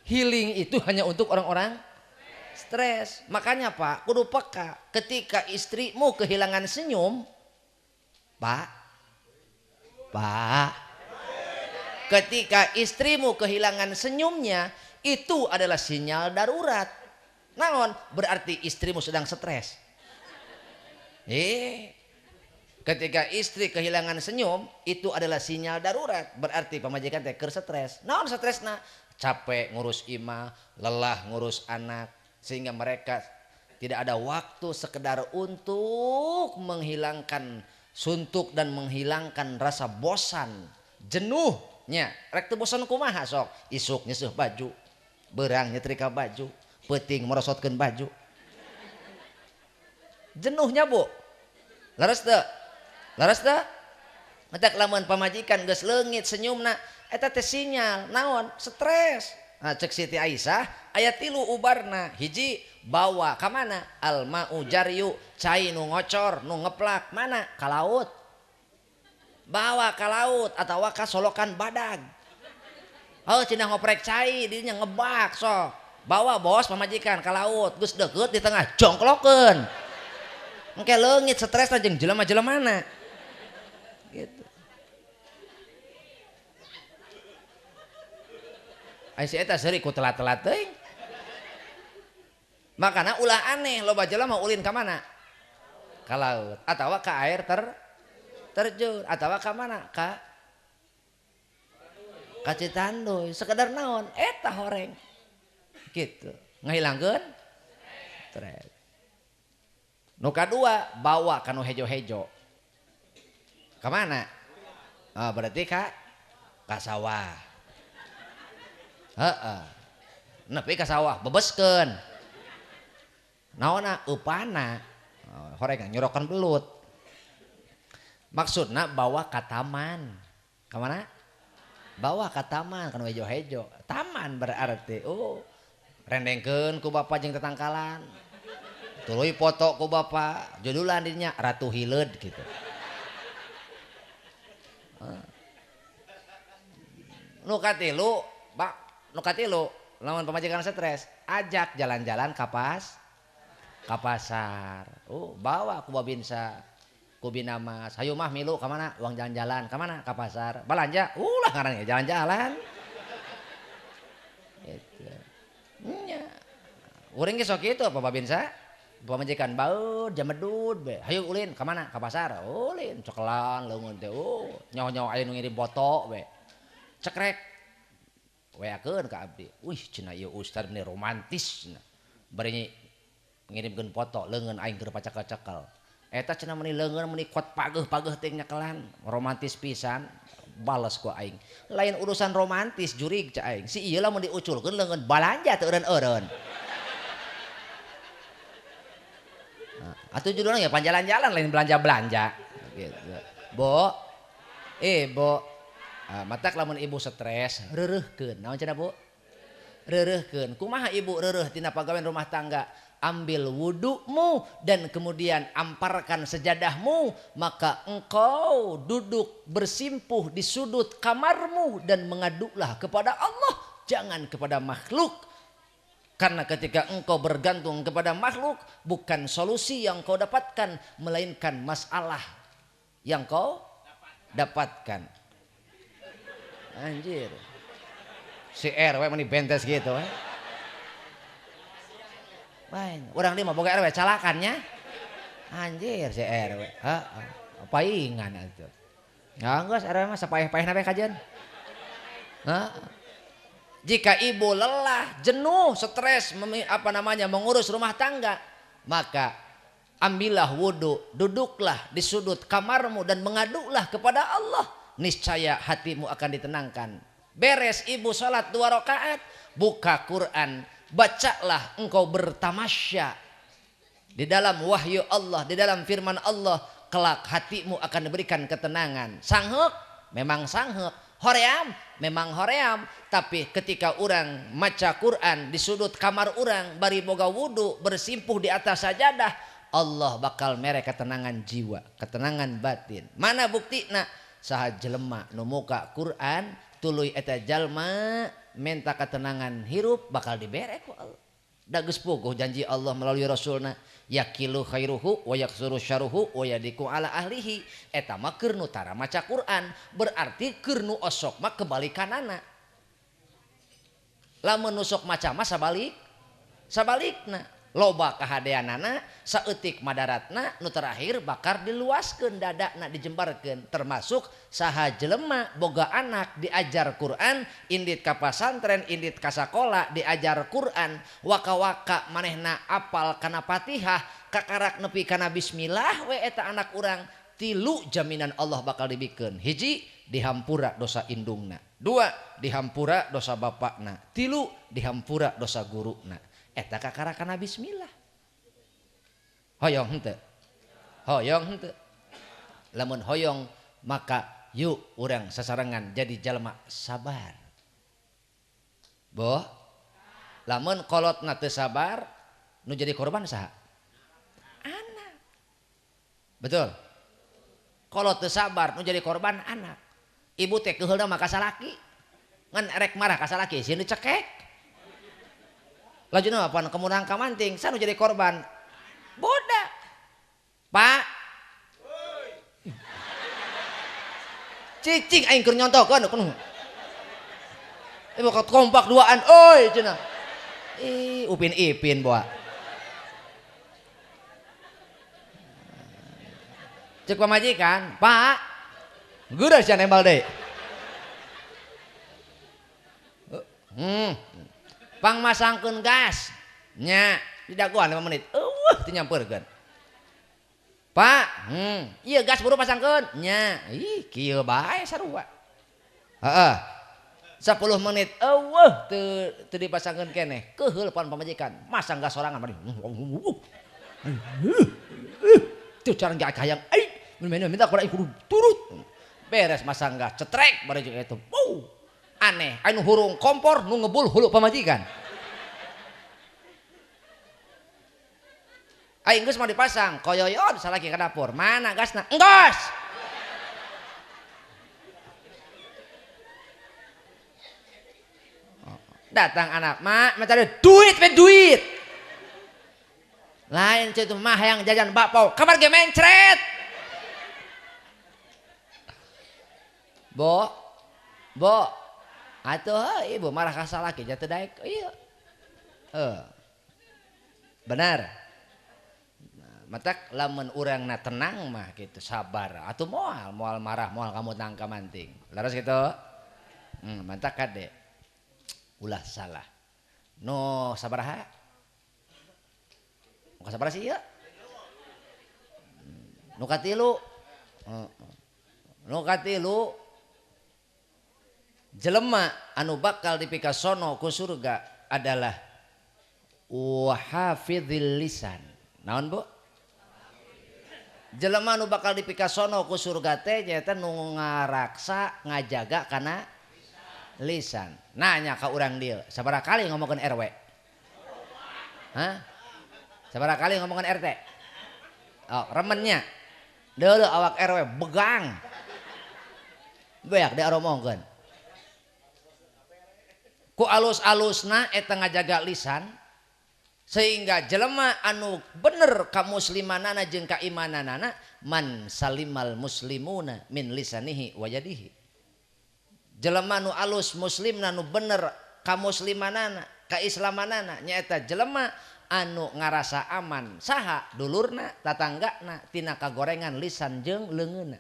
Healing itu hanya untuk orang-orang stres. Makanya Pak, kudu peka ketika istrimu kehilangan senyum, Pak, ketika istrimu kehilangan senyumnya, itu adalah sinyal darurat. Naon? Berarti istrimu sedang stres. Ketika istri kehilangan senyum, itu adalah sinyal darurat. Berarti pamajikan teh keur stres. Naon stresna? Capek ngurus imah, lelah ngurus anak, sehingga mereka tidak ada waktu sekedar untuk menghilangkan suntuk dan menghilangkan rasa bosan, jenuhnya. Rek teu bosan kumaha sok? Isuk nyeusuh baju, beurang nyetrika baju, peuting merosotkeun baju. Jenuhnya Bu. Leres teu? Leres teu? Matak lamun pamajikan geus leungit senyumna, eta teh sinyal naon? Stres. Nah, cek Siti Aisyah aya 3 ubarna. Hiji bawa ka mana? Al ma'u jaryu, cai nu ngocor, nu ngeplak mana? Ka laut. Bawa ka laut atawa ka solokan badag. Oh, cenah ngoprek cai dinya ngebak sok. Bawa bos pamajikan ka laut, geus deukeut di tengah jongklokeun. Engke leungit stres jeung jelema-jelemana. Gitu. Ai si eta seuri ku telat-telat teuing. Makana ulah aneh loba jelema ulin ka mana? Ka laut atawa ka air terjun atawa ka mana? Ka Citandoy. Sekedar naon? Eta horeng. Gitu. Ngahilangkeun stres. Nu kadua bawa ka nu hejo-hejo. Ka mana? Ah, berarti ka sawah. Nepi ka sawah bebeskeun. Naonna upana. Horeng nyorokan belut. Maksudna bawa ka taman. Ka mana? Bawa ka taman kana hejo-hejo. Taman berarti rendengkeun ku bapa jeung tetangkalan. Tuluy foto ku bapa, judulan dinya Ratu Hileud gitu. Nu katilu, Pak. Nu katilu lamun pamajikan stres, ajak jalan-jalan ka pasar. Bawa ku babinsa, ku bina mas. Hayu mah milu ka mana? Uang jalan-jalan. Ka mana? Ka pasar. Balanja. Ulah ngaranna jalan-jalan. Gitu. Nya. Urang ge sok kitu apa babinsa? Pamajikan baeud jamedud be. Hayu ulin ka mana? Ka pasar. Ulin cokelan leungeun teh. Nyaho-nyaho aya nu ngirim foto be. Cekrek weakeun ka abdi. Wih cenah ieu ustad bener romantis. Bari ngirimkeun foto leungeun aing keur pacakal-cakal. Eta cenah meuni leungeun meuni kot pageuh-pageuh teh nyakelan. Romantis pisan. Bales ku aing. Lain urusan romantis jurig ca aing. Si ieu lamun diuculkeun leungeun balanja teu eureun-eureun. Atuh judulna ya panjalan-jalan lain belanja-belanja gitu. Bo. Matak lamun ibu stres, reureuhkeun. Naon cenah Bu? Reureuhkeun. Kumaha ibu reureuh tina pagawean rumah tangga? Ambil wudumu dan kemudian amparkan sejadahmu, maka engkau duduk bersimpuh di sudut kamarmu dan mengadulah kepada Allah, jangan kepada makhluk. Karena ketika engkau bergantung kepada makhluk, bukan solusi yang kau dapatkan, melainkan masalah yang kau dapatkan. Anjir. Si RW meni bentes gitu. Urang dia mah boga RW calakannya. Anjir si RW. Paingan atuh. Geus RW mah sapaeh-paehna we kajen. Jika ibu lelah, jenuh, stres, mengurus rumah tangga, maka ambillah wudu, duduklah di sudut kamarmu dan mengadulah kepada Allah. Niscaya hatimu akan ditenangkan. Beres ibu sholat 2 rakaat, buka Quran, bacalah engkau bertamasya Di dalam wahyu Allah, di dalam firman Allah, kelak hatimu akan diberikan ketenangan. Sangheuk, memang sangheuk. Hoream, memang hoream. Tapi ketika orang maca Quran di sudut kamar orang, bari boga wudu, bersimpuh di atas sajadah, Allah bakal mere ketenangan jiwa, ketenangan batin. Mana buktina? Saha jelema nu muka Quran, tuluy eta jalma minta ketenangan hirup bakal dibere ku Allah. Da geus puguh janji Allah melalui rasulna, yakilu khairuhu wa yaksuru syarruhu wa yadiku ala ahlihi. Eta mah keur nu tara maca Quran, berarti keur nu osok mah kebalikanana. Lamun nu sok maca mah sabalikna. Loba kahadeanana, saeutik madaratna, nu terakhir bakar diluaskeun dadana, dijembarkeun. Termasuk saha jelema boga anak diajar Quran, indit ka pasantren, indit ka sakola diajar Quran, waka-waka manehna apal kana Fatihah, kakarak nepi kana bismillah we eta anak urang, tilu jaminan Allah bakal dibikeun. Hiji, dihampura dosa indungna. Dua, dihampura dosa bapakna. Tilu, dihampura dosa guruna. Eta kakarakana bismillah. Hoyong henteu? Hoyong henteu? Lamun hoyong maka yuk urang sasarengan jadi jalma sabar. Boh, lamun kolotna teu sabar, nu jadi korban saha? Anak. Betul? Kolot teu sabar, nu jadi korban anak. Ibu teh keheulna mah ka salaki. Ngan erek marah ka salaki, sieun dicekek. Lajuna apa kemunang kamanting, sanu jadi korban bodak. Pak cicing aing keur nyontokeun kudu. Ibu kompak duaan euy cenah. Upin ipin boa. Cek pamajikan, Pak. Geureus cenah nembal deui. Pang masangkeun gas nya di daguan 5 menit teu nyampeurkeun. Pak, ieu gas buru pasangkeun nya. Ih kieu bae sarua. Heeh. 10 menit teu dipasangkeun keneh. Keheul pan pamajikan, masang gas sorangan bari. Teu cara hayang minta kudu kudu turut. Beres masang gas cetrek bari jeung eta. Aneh, anu hurung kompor nu ngebul hulu pamajikan. Aing geus mau dipasang, koyoyon salaki ka dapur. Mana gasna? Enggos. Datang anak, "Mak, minta duit, duit." Lain citu mah hayang jajan bakpao, kabar ge mencret. Bo. Atuh ibu marah ka salaki jatuh daek iya. Benar. Matak lamun urangna tenang mah gitu sabar. Atuh moal marah moal kamu tang kamanting. Laras gitu. Mantak kade. Ulah salah. No sabaraha? Muka sabaraha sih ieu? Nu katilu. Nu katilu. Jelema anu bakal dipikasono ku surga adalah wahafidhil lisan. Naon Bu? Jelema anu bakal dipikasono ku surga teh nyaeta nu ngaraksa ngajaga kana lisan. Nanya ka urang dieu, sabaraha kali ngomongkeun RW? Hah? Sabaraha kali ngomongkeun RT? Oh, remennya. Deuleu awak RW begang. Beak diaromongkeun. Ku alus-alusna eta ngajaga lisan sehingga jelema anu bener ka muslimanana jeung ka imananana man salimal muslimuna min lisanihi wa yadihi. Jelema anu alus muslimna nu bener ka muslimanana ka islamanana nyaeta jelema anu ngarasa aman saha dulurna tatanggana tina kagorengan lisan jeung leungeunna.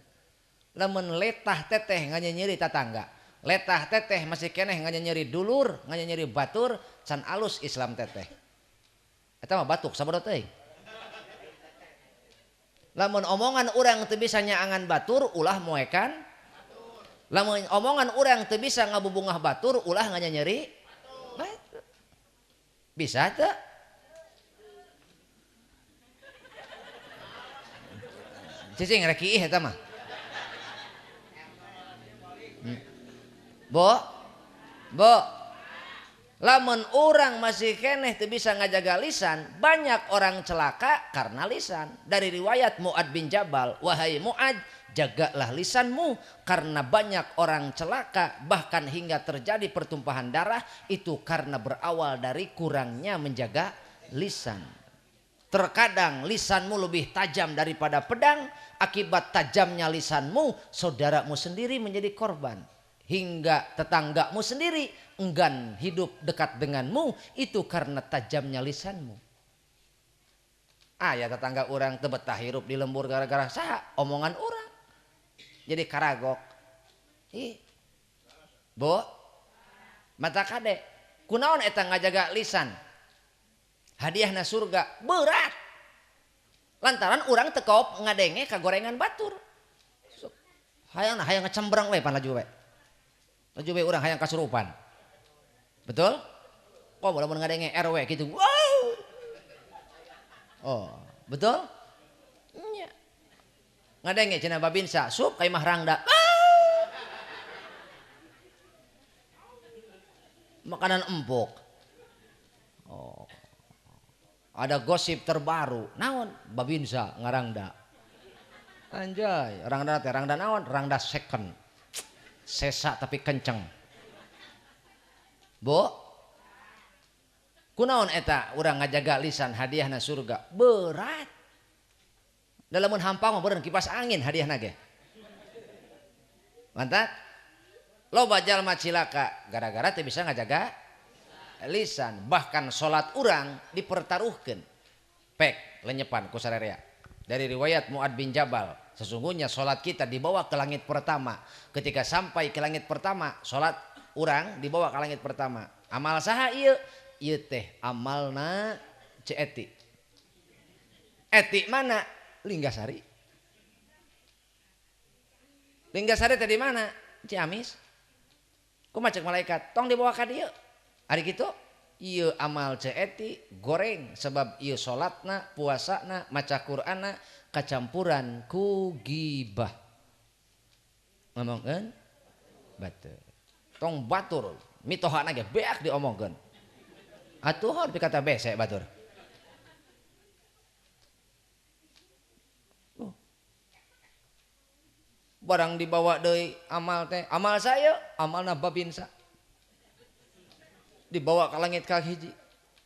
Lamun letah teteh nganyeri tatangga, letah teteh masih keneh nganyeri dulur, nganyeri batur, can alus Islam teteh. Eta mah batuk sabada teuing. Lamun omongan urang teu bisa nyaangan batur, ulah moekan. Lamun omongan urang teu bisa ngabubungah batur, ulah nganyeri batur. Bisa teu? Cicing rek iih eta mah. Bo, lamun orang masih keneh teu bisa ngajaga lisan, banyak orang celaka karena lisan. Dari riwayat Mu'ad bin Jabal, wahai Mu'ad, jagalah lisanmu karena banyak orang celaka bahkan hingga terjadi pertumpahan darah itu karena berawal dari kurangnya menjaga lisan. Terkadang lisanmu lebih tajam daripada pedang, akibat tajamnya lisanmu saudaramu sendiri menjadi korban. Hingga tetanggamu sendiri enggan hidup dekat denganmu itu karena tajamnya lisanmu. Ya tetangga orang teu betah hirup di lembur gara-gara saha omongan orang. Jadi karagok. Bo, mata kade. Kunaon eta ngajaga lisan? Hadiahna surga berat. Lantaran orang tekop ngadenge kagorengan batur. Hayang ngecembrang we pan laju we. Laju we urang hayang kasurupan. Betul? Kok boleh ngadenge RW gitu. Wow. Oh, betul? Nya. Ngadenge cenah babinsa, sup kai mah rangda. Makanan empuk. Oh. Ada gosip terbaru. Naon? Babinsa ngarangda. Anjay, rangda teh rangda naon? Rangda second. Sesa tapi kenceng. Bo, kunaon eta urang ngajaga lisan hadiahna surga berat. Dalamun hampang mah beureun kipas angin hadiahna ge. Mantap. Loba jalma cilaka gara-gara teu bisa ngajaga lisan. Bahkan salat urang dipertaruhkeun. Pek lenyepan ku sarerea. Dari riwayat Mu'ad bin Jabal, sesungguhnya salat kita dibawa ke langit pertama. Ketika sampai ke langit pertama, salat urang dibawa ke langit pertama. Amal saha ieu? Ieu teh amalna Ce Eti. Eti mana? Linggasari. Linggasari teh di mana? Ciamis. Kumaha ceuk malaikat? Tong dibawa ka dieu. Ari kitu ieu amal Ce Eti goreng sebab ieu salatna, puasana, maca Qur'anna kacampuran ku gibah. Ngomongkeun batur. Tong batur mitohana ge beak diomongkeun. Atuh dikata bese batur. Barang dibawa deui amal teh, amal saya, amalna babinsa. Dibawa ke langit ka hiji.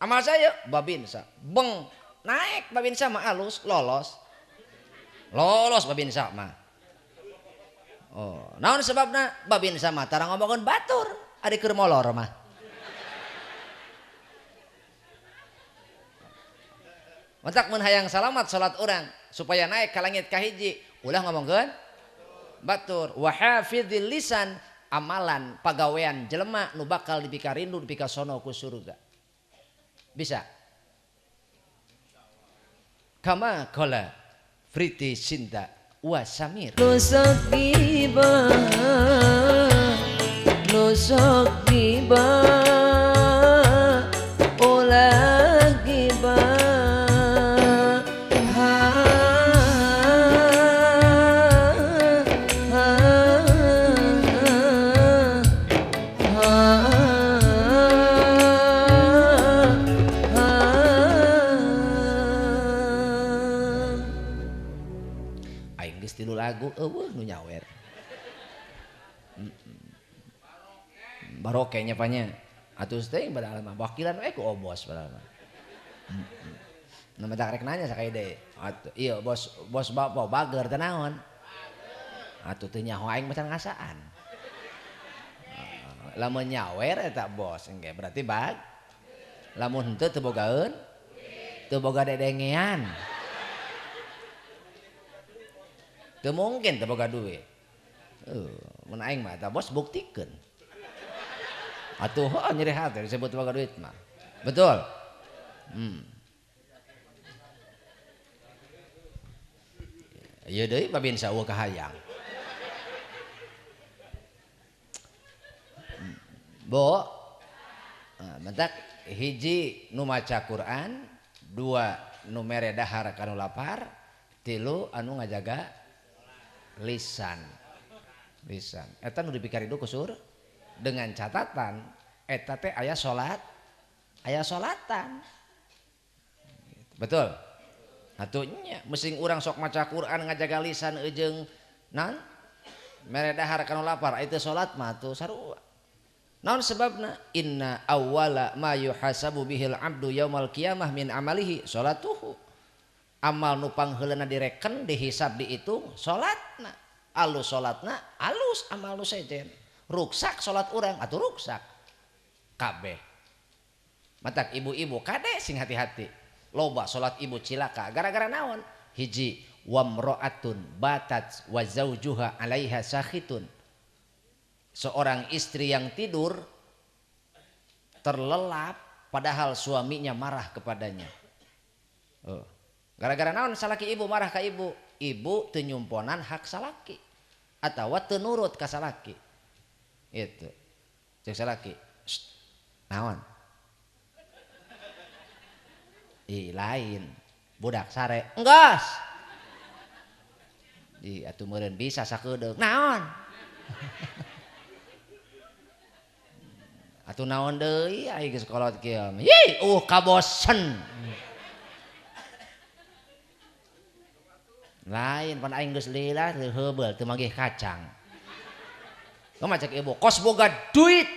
Amal saya babinsa. Beng naik babinsa mah alus, lolos. Lolos babinsa mah. Oh, naon sebabna? Babinsa mah tara ngomongkeun batur, ari keur molor mah. Mantak mun hayang salamat salat urang supaya naik ka langit ka hiji, ulah ngomongkeun batur. Wa hafizil lisan, amalan pagawean jelema nu bakal dipikarindu dipikasono ku surga. Bisa? Kama qala Priti Sinta wa Samir. Nusok giba ulah giba lagu eueuh nu nyawer. Baroke nya panya. Atuh teh padahal mah wakilan we ku obos padahal mah. Nu mah rek nanya sakaya deui. Atuh ieu bos bapak bager teh naon? Atuh teu nyaho aing macan ngasaan. Lamun nyawer eta bos engke berarti bag. Lamun henteu teu bogaeun, teu boga dedengean. Teu mungkin teu boga duit. Mun aing mah eta bos buktikeun. Atuh nyeri hati disebut boga duit mah. Betul? Ieu deui babinsa eueuh kahayang. Bo, mentak hiji nu maca Quran, dua nu mere dahar kanu lapar, Tilu anu ngajaga lisan. Eta nu dipikari du kusur dengan catatan eta teh aya salat, aya salatan. Betul. Atunya mesin urang sok maca Quran ngajaga lisan jeung naon? Mere dahar kana lapar itu salat mah atuh sarua. Naon sebabna? Inna awwala ma yuhasabu bihil abdu yaumal qiyamah min amalihi salatuhu. Amal nu pangheulana direken, dihisab, dihitung salatna. Alus salatna, alus amal nu sejen. Ruksak salat urang atuh ruksak. Kabeh. Matak ibu-ibu kade sing hati-hati. Loba salat ibu cilaka gara-gara naon? Hiji wamro'atun batat wa zaujuha 'alaiha sakhitun. Seorang istri yang tidur terlelap padahal suaminya marah kepadanya. Gara-gara naon salaki ibu marah ka ibu? Ibu teu nyumponan hak salaki atawa teu nurut ka salaki. Itu. Cek salaki. Naon? Lain budak sare enggas di atuh meureun bisa sakedeuk naon atuh naon deui ai geus kolot kieu kabosen lain pan aing geus lila teu heubeul teu magih kacang kumaha cek ibu kos boga duit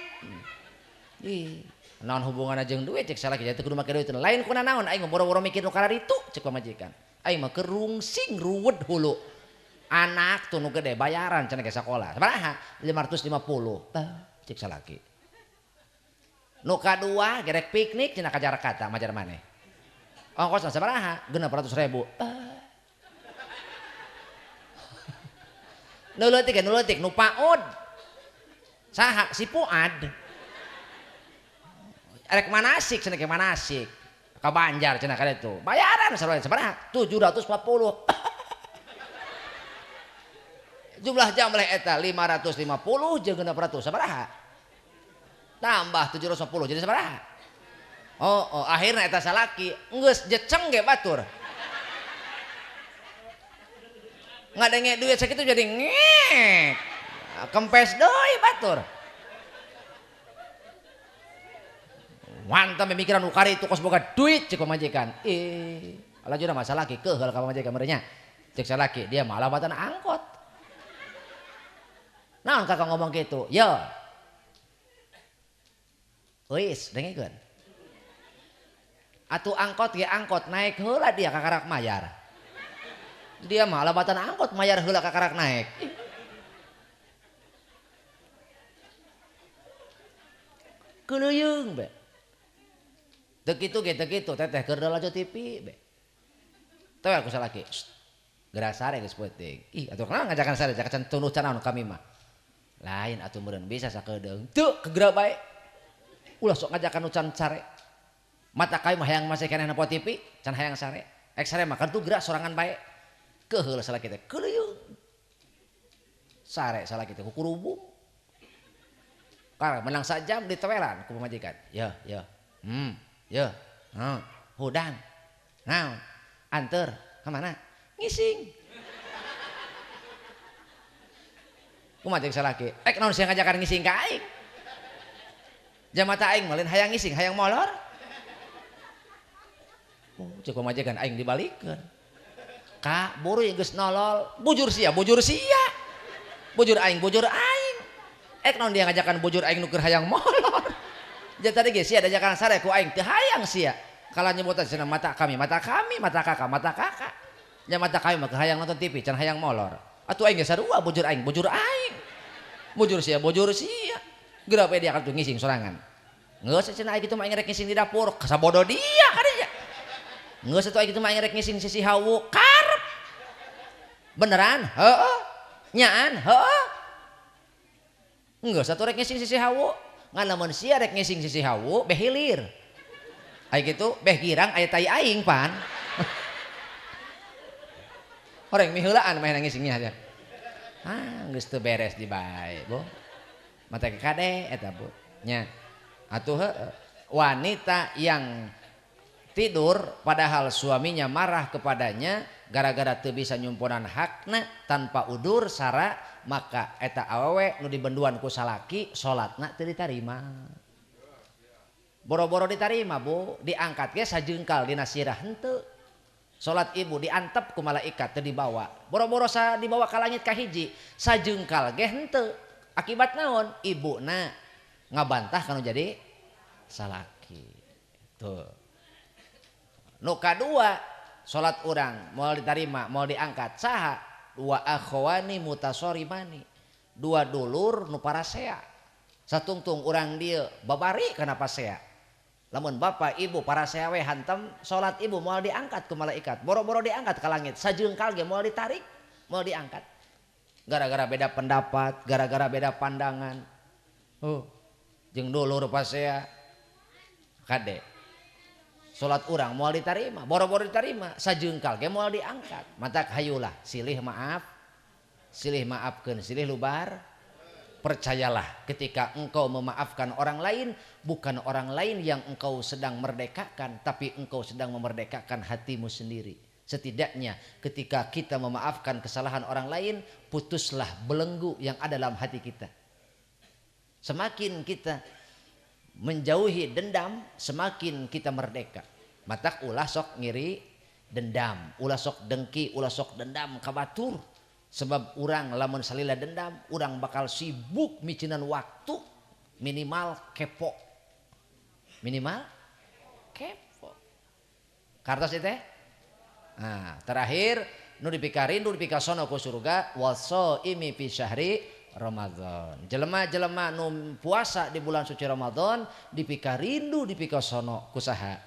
naon hubunganna jeung duit cek salaki teh kudu make duit lain kuna naon aing boro-boro mikir nu kararitu cek pamajikan aing mah kerungsing ruwet hulu anak tuh nu gede bayaran cenah ge sakola sabaraha 550 cek salaki nu kadua gerek piknik cenah ka Jakarta majar maneh ongkosna sabaraha 600.000 nu leutik nu paud saha si Puad erek manasik cenah ke manasik ka Banjar cenah ka ditu bayaran sabaraha 740 jumlah jam leh eta 550 jeung 600 sabaraha tambah 710 jadi sabaraha akhirna eta salaki geus jeceng ge batur ngadenge duit sakitu jadi ngek kempes deui batur mantap pemikiran ukari itu kos boga duit cek pamajikan alajuna mah salaki keheul ka pamajikan merenya cek salaki dia malah batan angkot naon kakak ngomong gitu yo wis dengekeun atuh angkot ge angkot naik heula dia ka karak mayar dia malah batan angkot mayar heula ka karak naik keuleung be teu kitu teteh keur dalajo TV be. Teu aku salaki. Geura sare geus peuting. Atuh kenal ngajakan sare jakacan tunuh can naon kami mah. Lain atuh meureun bisa sakedeung. Teu kegeura bae. Ulah sok ngajakan ucan sare. Mata kayu mah hayang masih keneh po TV, can hayang sare. Ek sare mah kan tuh geura sorangan bae. Keheul salaki teh keuleung. Sare salaki teh kukurubung. Karena menang sajam diteweran ku pamajikan. Ya. Ya, hudang, naon, anter, kemana? Ngising. Kumaha cek salaki? Naon sih ngajakan ngising ka aing? Jamata aing malin hayang ngising, hayang molor. Cek pamajikan aing dibalikeun. Ka buru geus nolol, bujur sia. Bujur aing. Naon dia ngajakan bujur aing nu keur hayang molor. Jadi tadi ge sia dajakan sare ku aing teu hayang sia. Kala nyebutan cenah mata kami, mata kakak. Nya mata kami mah hayang nonton TV, can hayang molor. Atuh aing ge sarua bujur aing. Bujur sia. Geura bae dia atuh ngising sorangan. Geus cenah aing kitu mah aing rek ngising di dapur, kasabodo dia ka dinya. Geus atuh aing kitu mah aing rek ngising sisi hawu, karep. Beneran? Heeh. Nyaan? Heeh. Geus atuh rek ngising sisi hawu. Ngan lamun sia rek ngising sisi hawu beh hilir aya kitu beh girang aya tai aing pan horeng miheulaan main ngisingnya aja geus teu beres di bae Bu mata kade eta Bu nya atuh wanita yang tidur padahal suaminya marah kepadanya gara-gara teu bisa nyumpunan hakna tanpa udur sara maka eta awewe nu dibenduan ku salaki salatna teu ditarima. Boro-boro ditarima Bu, diangkat ge sajeungkal dina sirah henteu. Salat ibu diantep ku malaikat teu dibawa. Boro-boro dibawa ka langit kahiji, sajeungkal ge henteu. Akibat naon? Ibuna ngabantah kanu jadi salaki. Tuh. Nu kadua, salat urang moal ditarima, moal diangkat saha? Dua akhwani mutasorimani. Dua dulur nu parasea. Satungtung urang dieu babari kana pasea. Lamun bapak ibu parasea we hantem salat ibu moal diangkat ku malaikat. Boro-boro diangkat ka langit, sajeungkal ge moal ditarik, moal diangkat. Gara-gara beda pendapat, gara-gara beda pandangan. Jeung dulur pasea kade. Salat urang moal ditarima, boro-boro ditarima, sajeungkal ge moal diangkat. Matak hayulah silih maaf, silih maafkeun, silih lubar. Percayalah ketika engkau memaafkan orang lain, bukan orang lain yang engkau sedang merdekakan, tapi engkau sedang memerdekakan hatimu sendiri. Setidaknya ketika kita memaafkan kesalahan orang lain, putuslah belenggu yang ada dalam hati kita. Semakin kita menjauhi dendam, semakin kita merdeka. Matak ulah sok ngiri dendam, ulah sok dengki, ulah sok dendam kabatur. Sebab urang lamun salila dendam, urang bakal sibuk micinan waktu, minimal kepo. Minimal kepo. Kartos itu? Nah, terakhir nu dipikarin nu dipikasono ku surga wasoimi fi syahri Ramadan. Jelema-jelema nu puasa di bulan suci Ramadan dipikarindu dipikasono ku saha?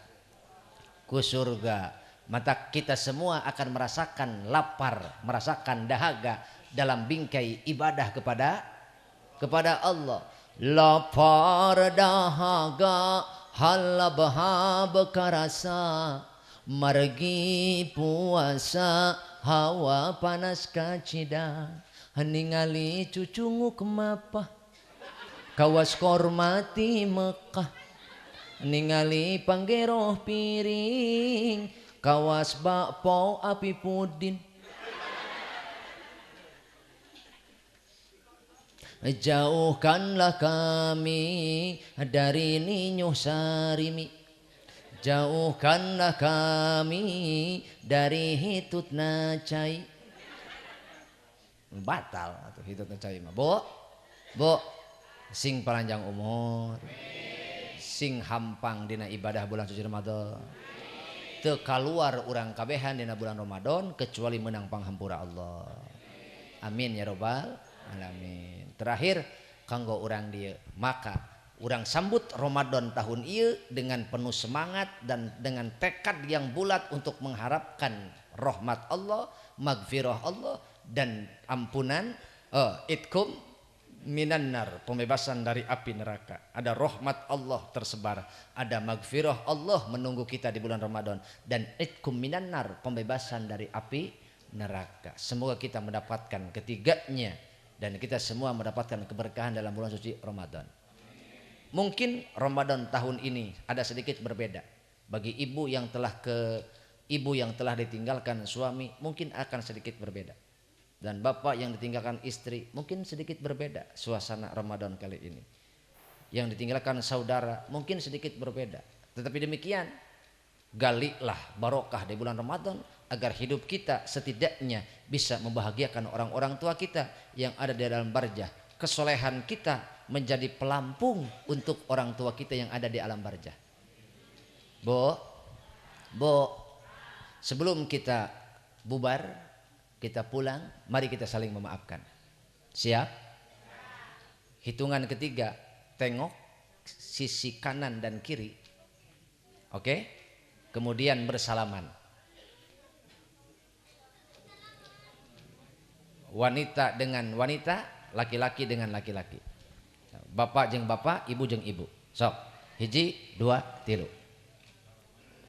Ku surga. Maka kita semua akan merasakan lapar, merasakan dahaga dalam bingkai ibadah kepada Allah. Lapar dahaga halabha bekarasa, margi puasa hawa panas kacida, ningali cucungu kemapa kawas kormati Mekah, ningali panggeroh piring kawas bakpao api pudin. Jauhkanlah kami dari Ninyuh Sarimi, jauhkanlah kami dari hitutna cai. Batal atau hitutna cai mah. Bo, sing panjang umur, sing hampang dina ibadah bulan suci Ramadan. Teu kaluar urang kabehan dina bulan Ramadan kecuali menang panghampura Allah. Amin ya robbal alamin. Terakhir kanggo urang dieu, maka urang sambut Ramadan tahun ieu dengan penuh semangat dan dengan tekad yang bulat untuk mengharapkan rahmat Allah, magfirah Allah dan ampunan itkum minannar, pembebasan dari api neraka. Ada rahmat Allah tersebar, ada magfirah Allah menunggu kita di bulan Ramadan, dan itkum minannar, pembebasan dari api neraka. Semoga kita mendapatkan ketiganya dan kita semua mendapatkan keberkahan dalam bulan suci Ramadan. Mungkin Ramadan tahun ini ada sedikit berbeda bagi ibu yang telah ditinggalkan suami, mungkin akan sedikit berbeda. Dan bapak yang ditinggalkan istri mungkin sedikit berbeda suasana Ramadan kali ini. Yang ditinggalkan saudara mungkin sedikit berbeda. Tetapi demikian, galilah barokah di bulan Ramadan agar hidup kita setidaknya bisa membahagiakan orang-orang tua kita yang ada di dalam barjah. Kesolehan kita menjadi pelampung untuk orang tua kita yang ada di alam barjah. Bo, sebelum kita bubar, kita pulang, mari kita saling memaafkan. Siap? Hitungan ketiga, tengok sisi kanan dan kiri. Oke? Kemudian bersalaman. Wanita dengan wanita, laki-laki dengan laki-laki. Bapak jeung bapak, ibu jeung ibu. Sok, hiji, dua, tilu.